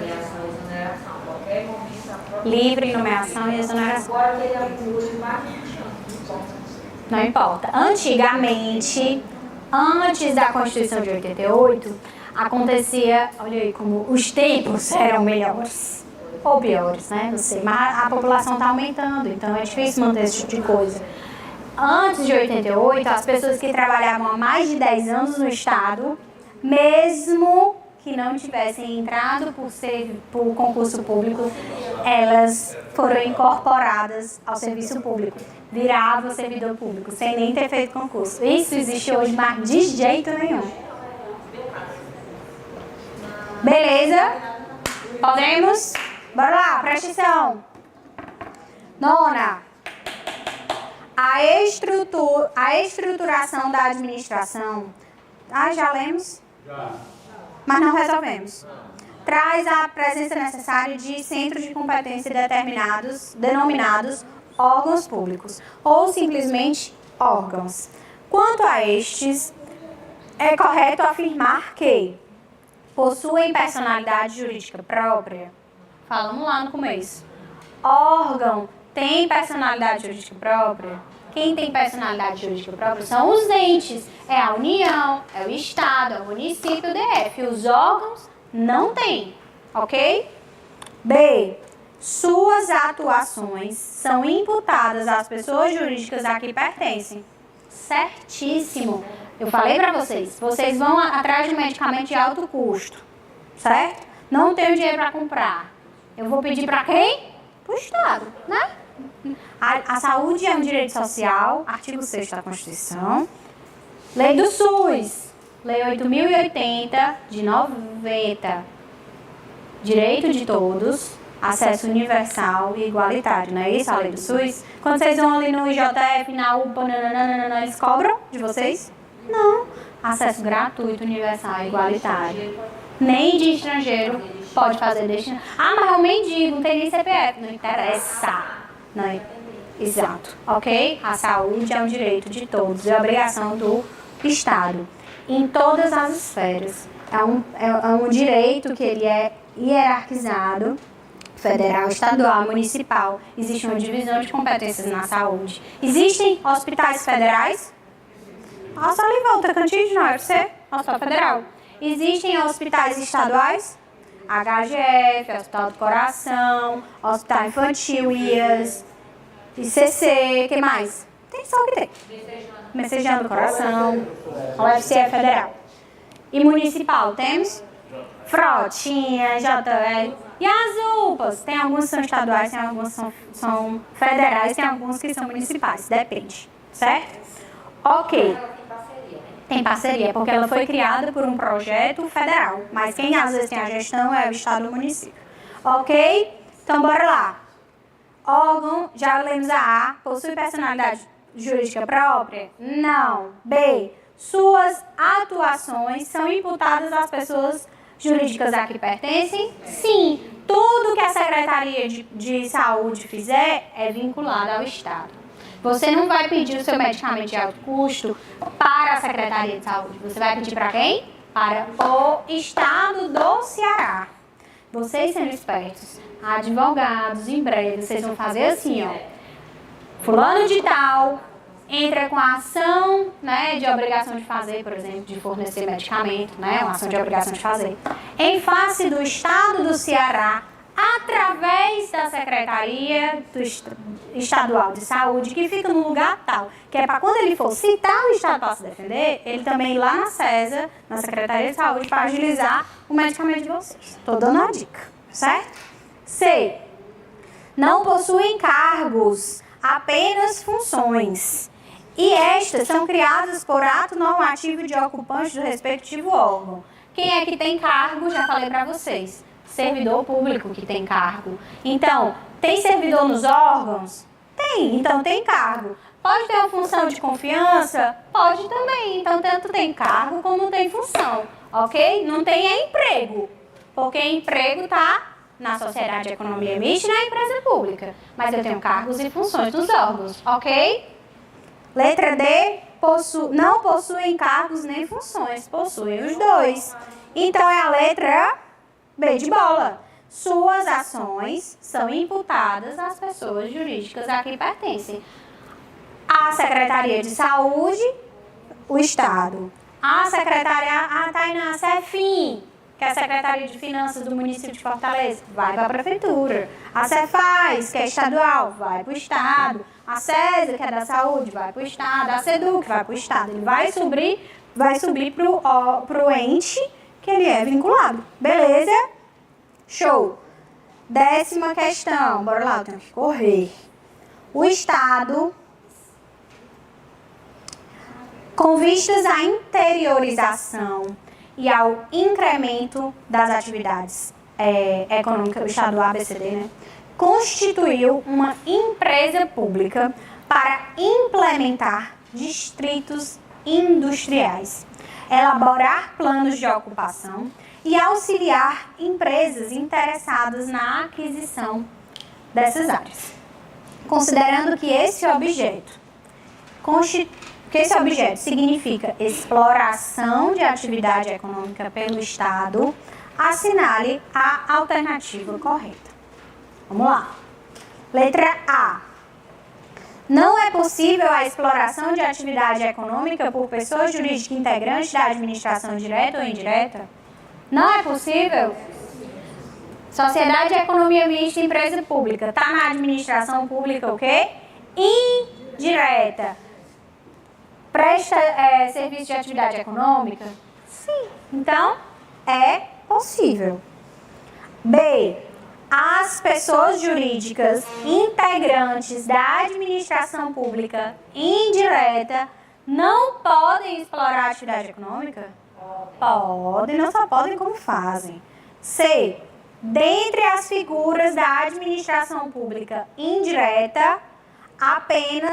nomeação e exoneração, qualquer momento a própria... Livre, nomeação e exoneração. Agora que ele acumula mais de 20 anos, Não importa. Antigamente, antes da Constituição de 88, acontecia, olha aí como os tempos eram melhores. Ou piores, né? Não sei, mas a população está aumentando, então é difícil manter esse tipo de coisa. Antes de 88, as pessoas que trabalhavam há mais de 10 anos no Estado, mesmo que não tivessem entrado por concurso público, elas foram incorporadas ao serviço público, viravam servidor público, sem nem ter feito concurso. Isso existe hoje, mas de jeito nenhum. Beleza? Podemos? Bora lá, presta atenção. Nona. A estruturação da administração. Já lemos? Já. Mas não resolvemos. Traz a presença necessária de centros de competência denominados órgãos públicos, ou simplesmente órgãos. Quanto a estes, é correto afirmar que possuem personalidade jurídica própria. Falamos lá no começo. Órgão tem personalidade jurídica própria? Quem tem personalidade jurídica própria são os entes. É a União, é o Estado, é o município, o DF. Os órgãos não têm, ok? B. Suas atuações são imputadas às pessoas jurídicas a que pertencem. Certíssimo. Eu falei para vocês. Vocês vão atrás de um medicamento de alto custo, certo? Não tenho dinheiro para comprar. Eu vou pedir para quem? Para o Estado, né? A saúde é um direito social, artigo 6º da Constituição. Lei do SUS, Lei 8.080 de 90. Direito de todos, acesso universal e igualitário, não é isso a lei do SUS? Quando vocês vão ali no IJF, na UPA, eles cobram de vocês? Não. Acesso gratuito, universal e igualitário. Nem de estrangeiro pode fazer destino. Mas é um mendigo, não tem nem CPF. Não interessa. Não é? Exato. Ok? A saúde é um direito de todos. É obrigação do Estado. Em todas as esferas. É um direito que ele é hierarquizado. Federal, estadual, municipal. Existe uma divisão de competências na saúde. Existem hospitais federais? Passa ali, volta, Cantinho na UFC, Hospital Federal. Existem hospitais estaduais, HGF, Hospital do Coração, Hospital Infantil, IAS, ICC, que mais? Tem só o que tem. Messejando do Coração, UFC é federal. E municipal, temos? Frotinha, JL. E as UPAs? Tem alguns que são estaduais, tem alguns que são federais, tem alguns que são municipais, depende, certo? Ok. Tem parceria, porque ela foi criada por um projeto federal, mas quem às vezes tem a gestão é o estado ou o município. Ok? Então, bora lá. Órgão, já lemos a possui personalidade jurídica própria? Não. B, suas atuações são imputadas às pessoas jurídicas a que pertencem? Sim. Tudo que a Secretaria de Saúde fizer é vinculado ao Estado. Você não vai pedir o seu medicamento de alto custo para a Secretaria de Saúde. Você vai pedir para quem? Para o Estado do Ceará. Vocês sendo espertos, advogados, em breve, vocês vão fazer assim, ó. Fulano de tal entra com a ação, né, de obrigação de fazer, por exemplo, de fornecer medicamento, né, uma ação de obrigação de fazer, em face do Estado do Ceará, através da Secretaria Estadual de Saúde, que fica no lugar tal, que é para quando ele for citar o Estado para se defender, ele também ir lá na CESA, na Secretaria de Saúde, para agilizar o medicamento de vocês. Estou dando uma dica, certo? C. Não possuem cargos, apenas funções. E estas são criadas por ato normativo de ocupante do respectivo órgão. Quem é que tem cargo? Já falei para vocês. Servidor público que tem cargo. Então, tem servidor nos órgãos? Tem, então tem cargo. Pode ter uma função de confiança? Pode também. Então, tanto tem cargo como tem função, ok? Não tem é emprego, porque emprego está na sociedade de economia mista e na empresa pública. Mas eu tenho cargos e funções nos órgãos, ok? Letra D, não possuem cargos nem funções, possuem os dois. Então, é a letra B de bola. Suas ações são imputadas às pessoas jurídicas a que pertencem. A Secretaria de Saúde, o Estado. A Secretaria, Tainá, CEFIM, que é a Secretaria de Finanças do município de Fortaleza, vai para a Prefeitura. A Cefaz, que é estadual, vai para o Estado. A CESA, que é da Saúde, vai para o Estado. A SEDUC vai para o Estado. Ele vai subir para o ente que ele é vinculado. Beleza? Show. 10ª questão. Bora lá, eu tenho que correr. O Estado, com vistas à interiorização e ao incremento das atividades econômicas do Estado do ABCD, né, constituiu uma empresa pública para implementar distritos industriais, elaborar planos de ocupação e auxiliar empresas interessadas na aquisição dessas áreas. Considerando que esse objeto significa exploração de atividade econômica pelo Estado, assinale a alternativa correta. Vamos lá. Letra A. Não é possível a exploração de atividade econômica por pessoa jurídica integrante da administração direta ou indireta? Não é possível? Sociedade de economia mista e empresa pública. Está na administração pública o quê? Indireta. Presta serviço de atividade econômica? Sim. Então, é possível. B. As pessoas jurídicas integrantes da administração pública indireta não podem explorar a atividade econômica? Podem, não só podem como fazem. C. Dentre as figuras da administração pública indireta, apenas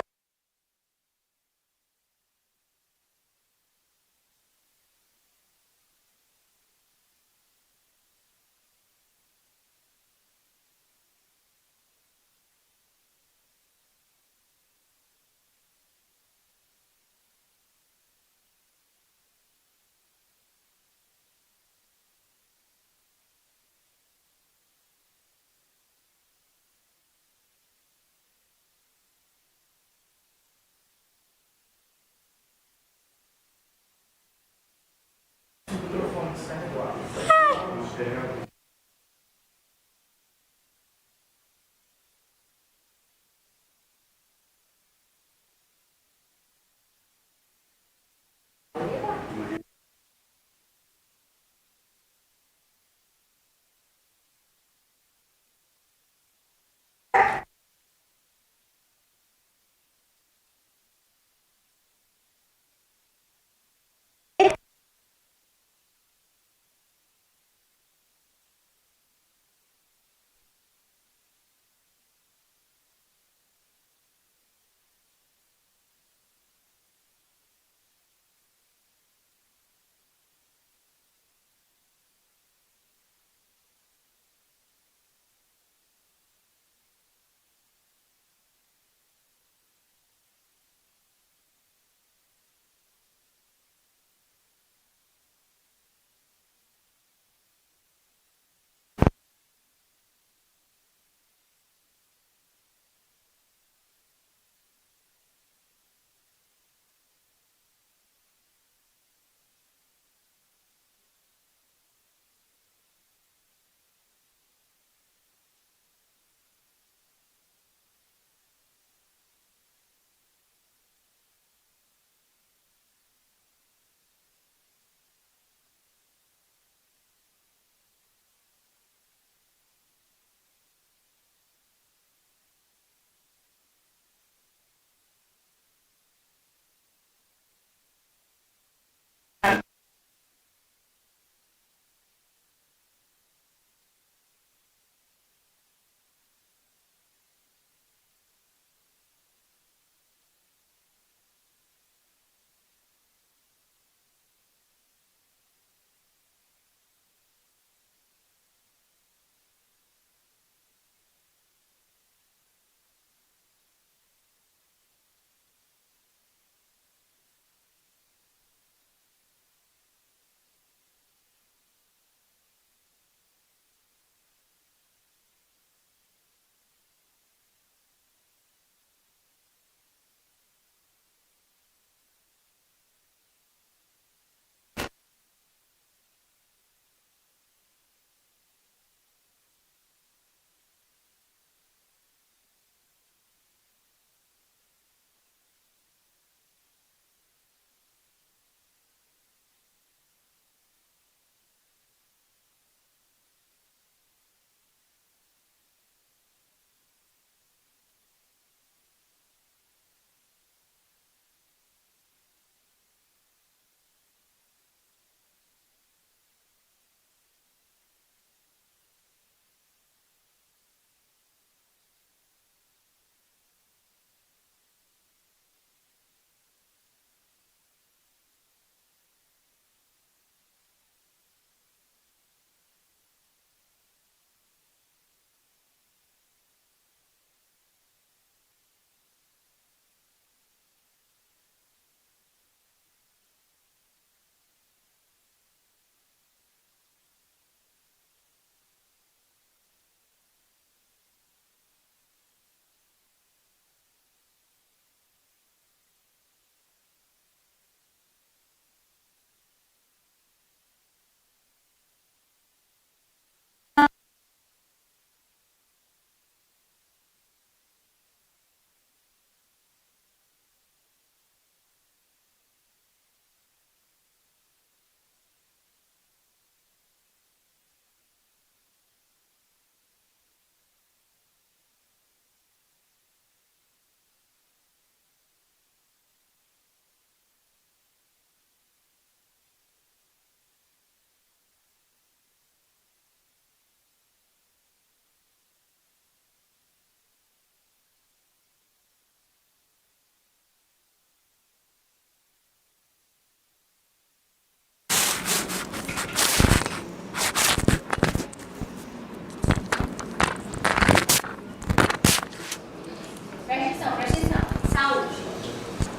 Presta atenção. Saúde.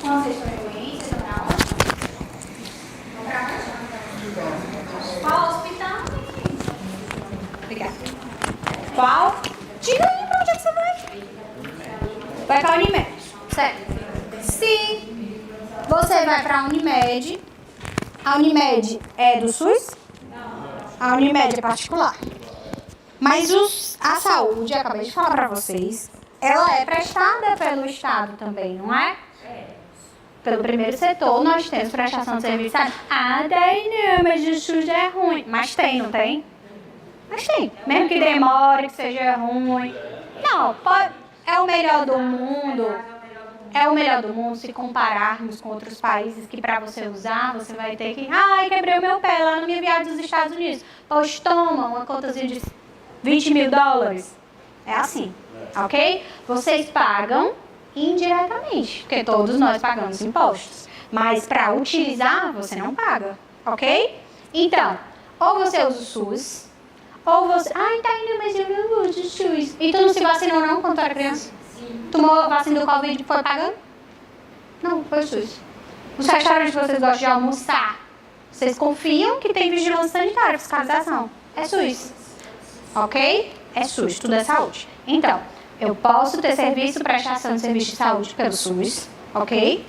Quando vocês forem doentes, vocês vão pra onde? Vão pra onde? Qual hospital? Obrigada. Qual? Diga aí pra onde é que você vai. Vai pra Unimed. Certo. Se você vai pra Unimed, a Unimed é do SUS? A Unimed é particular. Mas a saúde, eu acabei de falar pra vocês, ela é prestada pelo Estado também, não é? Pelo primeiro setor, nós temos prestação de serviço. Ah, daí não, mas o SUS é ruim. Mas tem, não tem? Mas tem. Mesmo que demore, que seja ruim. Não, é o melhor do mundo. É o melhor do mundo se compararmos com outros países que para você usar, você vai ter que... Ai, quebrei o meu pé lá na minha viagem dos Estados Unidos. Pois toma uma contazinha de $20 mil. É assim, ok? Vocês pagam indiretamente, porque todos nós pagamos impostos. Mas para utilizar, você não paga, ok? Então, ou você usa o SUS, ou você... Ai, tá indo, mas eu não uso o SUS. E tu não se vacinou não quando tu era criança? Tomou a vacina do Covid e foi pagando? Não, foi o SUS. Os restaurantes que vocês gostam de almoçar, vocês confiam que tem vigilância sanitária, fiscalização. É SUS. Ok? É SUS, tudo é saúde. Então, eu posso ter prestação de serviço de saúde pelo SUS, ok?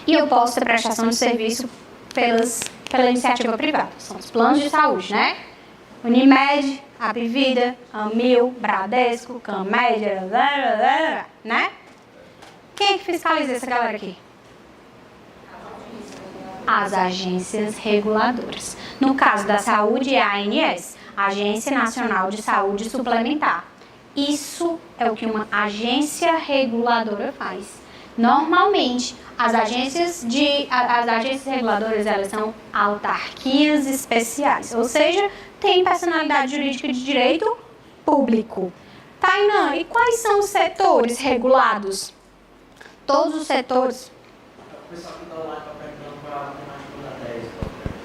E eu posso ter prestação de serviço pela iniciativa privada. São os planos de saúde, né? Unimed, Apvida, Amil, Bradesco, Camédia, né? Quem é que fiscaliza essa galera aqui? As agências reguladoras. No caso da saúde, é a ANS, Agência Nacional de Saúde Suplementar. Isso é o que uma agência reguladora faz. Normalmente, as agências reguladoras, elas são autarquias especiais, ou seja, tem personalidade jurídica de direito público. Tainan, e quais são os setores regulados? Todos os setores.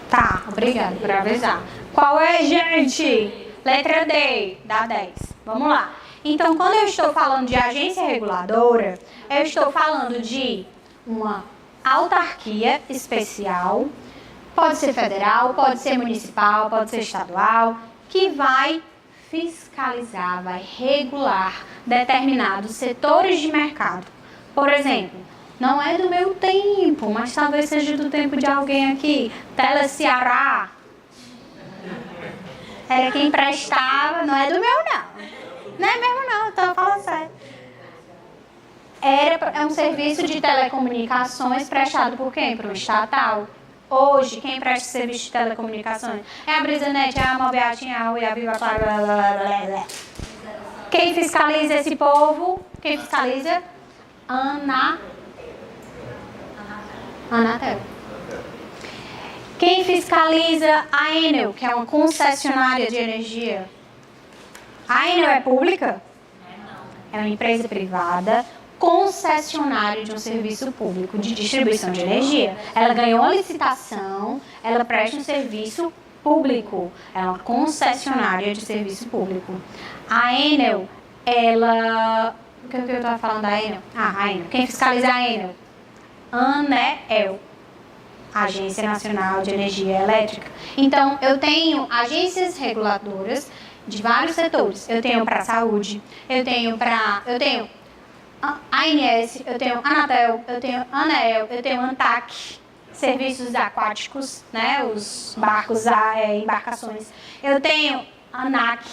Tá, obrigada por avisar. Qual é, gente? Letra D, dá 10. Vamos lá. Então, quando eu estou falando de agência reguladora, eu estou falando de uma autarquia especial, pode ser federal, pode ser municipal, pode ser estadual, que vai fiscalizar, vai regular determinados setores de mercado. Por exemplo, não é do meu tempo, mas talvez seja do tempo de alguém aqui, Teleceará. Era quem prestava, não é do meu não. Não é mesmo não, eu tô falando sério. É um serviço de telecomunicações prestado por quem? Por um estatal. Hoje, quem presta serviço de telecomunicações? É a Brisanet, é a Mobiatin, é a Oi, a Viva, blá, blá, blá, blá, blá. Quem fiscaliza esse povo? Quem fiscaliza? Anatel. Quem fiscaliza a Enel, que é uma concessionária de energia? A Enel é pública? É uma empresa privada, concessionária de um serviço público de distribuição de energia. Ela ganhou uma licitação, ela presta um serviço público. É uma concessionária de serviço público. A Enel, ela... O que eu estava falando da Enel? A Enel. Quem fiscaliza a Enel? ANEEL, Agência Nacional de Energia Elétrica. Então, eu tenho agências reguladoras de vários setores. Eu tenho para saúde, eu tenho ANS, eu tenho Anatel, eu tenho ANEEL, eu tenho ANTAC, serviços aquáticos, né, os barcos, embarcações. Eu tenho ANAC,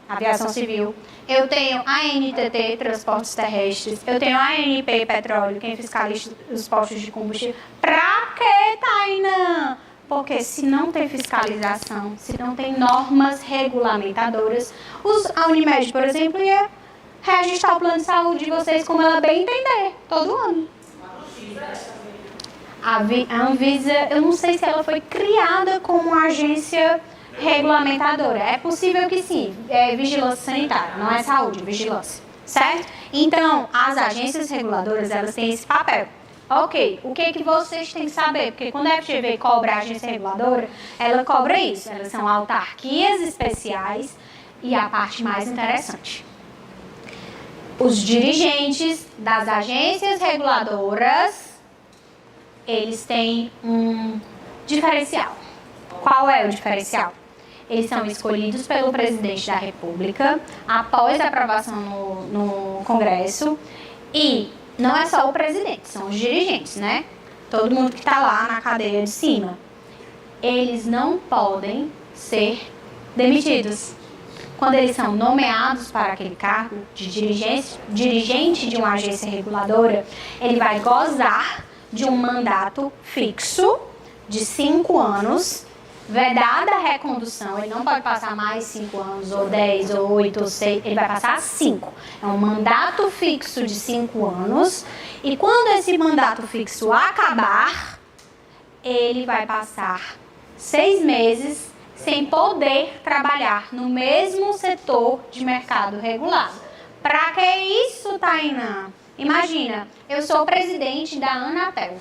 Aviação Civil. Eu tenho ANTT, Transportes Terrestres. Eu tenho ANP, Petróleo, quem fiscaliza os postos de combustível. Pra quê, Tainan? Porque se não tem fiscalização, se não tem normas regulamentadoras, a Unimed, por exemplo, ia reajustar o plano de saúde de vocês como ela bem entender, todo ano. A Anvisa, eu não sei se ela foi criada como agência regulamentadora. É possível que sim, é vigilância sanitária, não é saúde, vigilância, certo? Então, as agências reguladoras, elas têm esse papel. Ok, o que vocês têm que saber? Porque quando a FGV cobra a agência reguladora, ela cobra isso. Elas são autarquias especiais e a parte mais interessante. Os dirigentes das agências reguladoras, eles têm um diferencial. Qual é o diferencial? Eles são escolhidos pelo presidente da República após a aprovação no Congresso e não é só o presidente, são os dirigentes, né? Todo mundo que está lá na cadeia de cima. Eles não podem ser demitidos. Quando eles são nomeados para aquele cargo de dirigente de uma agência reguladora, ele vai gozar de um mandato fixo de 5 anos, vedada a recondução. Ele não pode passar mais 5 anos, ou 10, ou 8, ou 6, ele vai passar 5. É um mandato fixo de 5 anos, e quando esse mandato fixo acabar, ele vai passar 6 meses sem poder trabalhar no mesmo setor de mercado regulado. Para que isso, Tainá? Imagina, eu sou presidente da Anatel.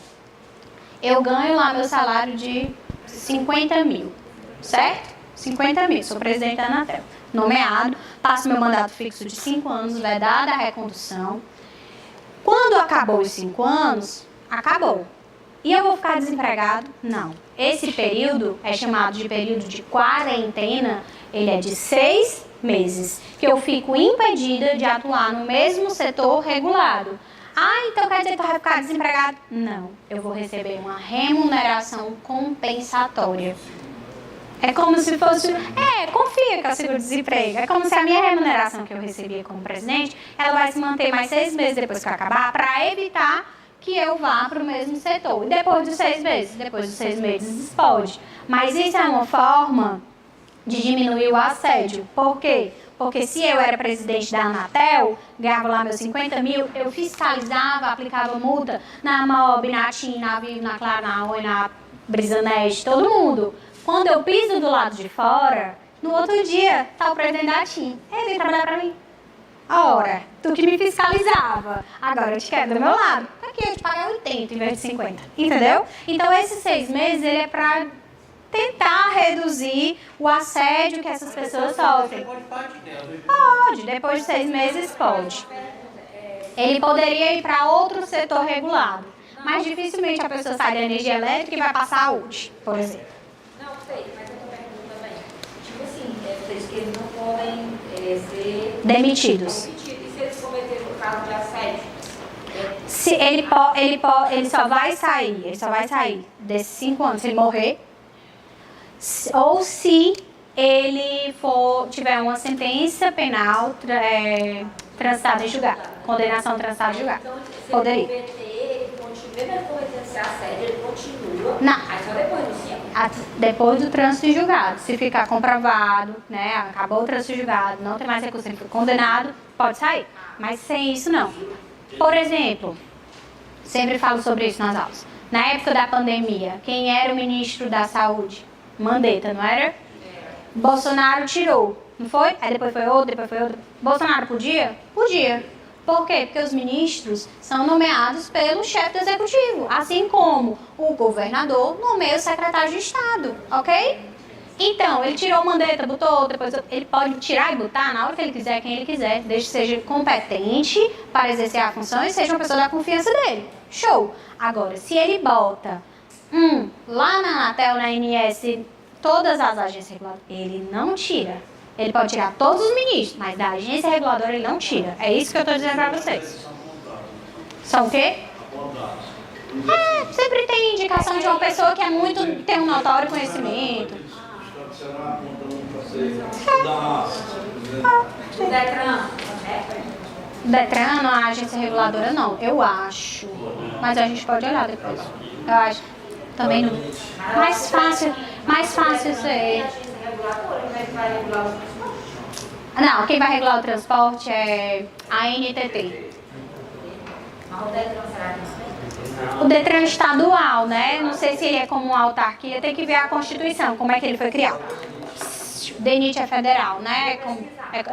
Eu ganho lá meu salário de 50 mil, certo? 50 mil, sou presidente da Anatel. Nomeado, passo meu mandato fixo de 5 anos, vedada a recondução. Quando acabou os 5 anos, acabou. E eu vou ficar desempregado? Não. Esse período é chamado de período de quarentena, ele é de 6 meses, que eu fico impedida de atuar no mesmo setor regulado. Ah, então quer dizer que eu vou ficar desempregado? Não, eu vou receber uma remuneração compensatória. É como se fosse... confia que eu seguro-desemprego. É como se a minha remuneração que eu recebia como presidente, ela vai se manter mais 6 meses depois que eu acabar, para evitar que eu vá para o mesmo setor. E depois dos 6 meses? Depois dos 6 meses pode. Mas isso é uma forma de diminuir o assédio. Por quê? Porque se eu era presidente da Anatel, ganhava lá meus 50 mil, eu fiscalizava, aplicava multa na Mob, na TIM, na Vivo, na Claro, na Oi, na Brisanet, todo mundo. Quando eu piso do lado de fora, no outro dia, tá o presidente da TIM. Ele veio trabalhar para mim. Ora, tu que me fiscalizava, agora eu te quero do meu lado. Aqui eu te pago 80 em vez de 50, entendeu? Então esses 6 meses ele é para tentar reduzir o assédio que essas pessoas sofrem. Pode, depois de 6 meses pode. Ele poderia ir para outro setor regulado, mas dificilmente a pessoa sai da energia elétrica e vai passar a saúde, por exemplo. Não, sei, mas eu tô perguntando também. Tipo assim, vocês que eles não podem ser demitidos. E se eles cometerem o caso de assédio? Se ele só vai sair desses 5 anos se ele morrer, ou se ele tiver uma sentença penal transitada em julgado, condenação transitada em julgado. Então, se poderia. ele cometer, mesmo cometendo esse assédio, ele continua. Não. Aí só depois do 5. Depois do trânsito em julgado, se ficar comprovado, né, acabou o trânsito em julgado, não tem mais recurso, ele foi condenado, pode sair. Mas sem isso, não. Por exemplo, sempre falo sobre isso nas aulas. Na época da pandemia, quem era o ministro da Saúde? Mandetta, não era? Bolsonaro tirou, não foi? Aí depois foi outro. Bolsonaro podia? Podia. Por quê? Porque os ministros são nomeados pelo chefe do executivo, assim como o governador nomeia o secretário de Estado, ok? Então, ele tirou o Mandetta, botou, depois ele pode tirar e botar na hora que ele quiser, quem ele quiser, desde que seja competente para exercer a função e seja uma pessoa da confiança dele. Show! Agora, se ele bota lá na Anatel, na ANS, todas as agências reguladoras, ele não tira. Ele pode tirar todos os ministros, mas da agência reguladora ele não tira. É isso que eu estou dizendo para vocês. São o quê? Sempre tem indicação de uma pessoa que tem um notório conhecimento. O Detran, Detran, a agência reguladora, não. Eu acho. Mas a gente pode olhar depois. Eu acho. Também não. Mais fácil isso aí. Não, quem vai regular o transporte é a NTT. O Detran estadual, né? Não sei se ele é como uma autarquia, tem que ver a Constituição, como é que ele foi criado. O DENIT é federal, né?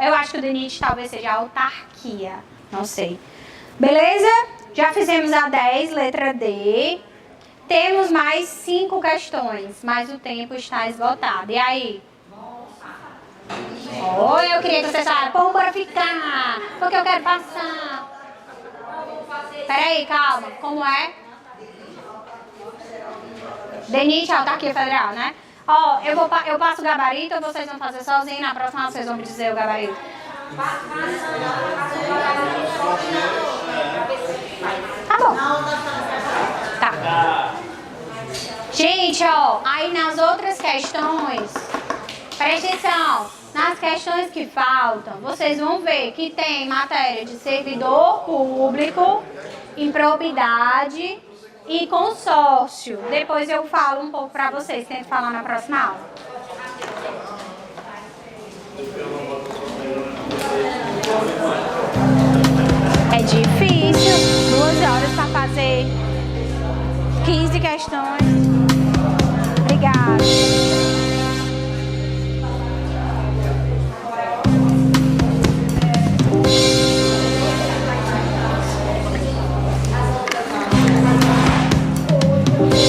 Eu acho que o DENIT talvez seja autarquia, não sei. Beleza? Já fizemos a 10, letra D. Temos mais 5 questões, mas o tempo está esgotado. E aí? Eu queria que você saia. Pô, bora ficar, porque eu quero passar. Peraí, calma. Como é? DENIT, autarquia federal, né? Eu passo o gabarito ou vocês vão fazer sozinho? Na próxima vocês vão me dizer o gabarito. Tá bom. Tá. Gente, aí nas outras questões, Presta atenção, nas questões que faltam, vocês vão ver que tem matéria de servidor público, improbidade e consórcio. Depois eu falo um pouco para vocês, tento falar na próxima aula. É difícil, 2 horas para fazer 15 questões. Obrigada.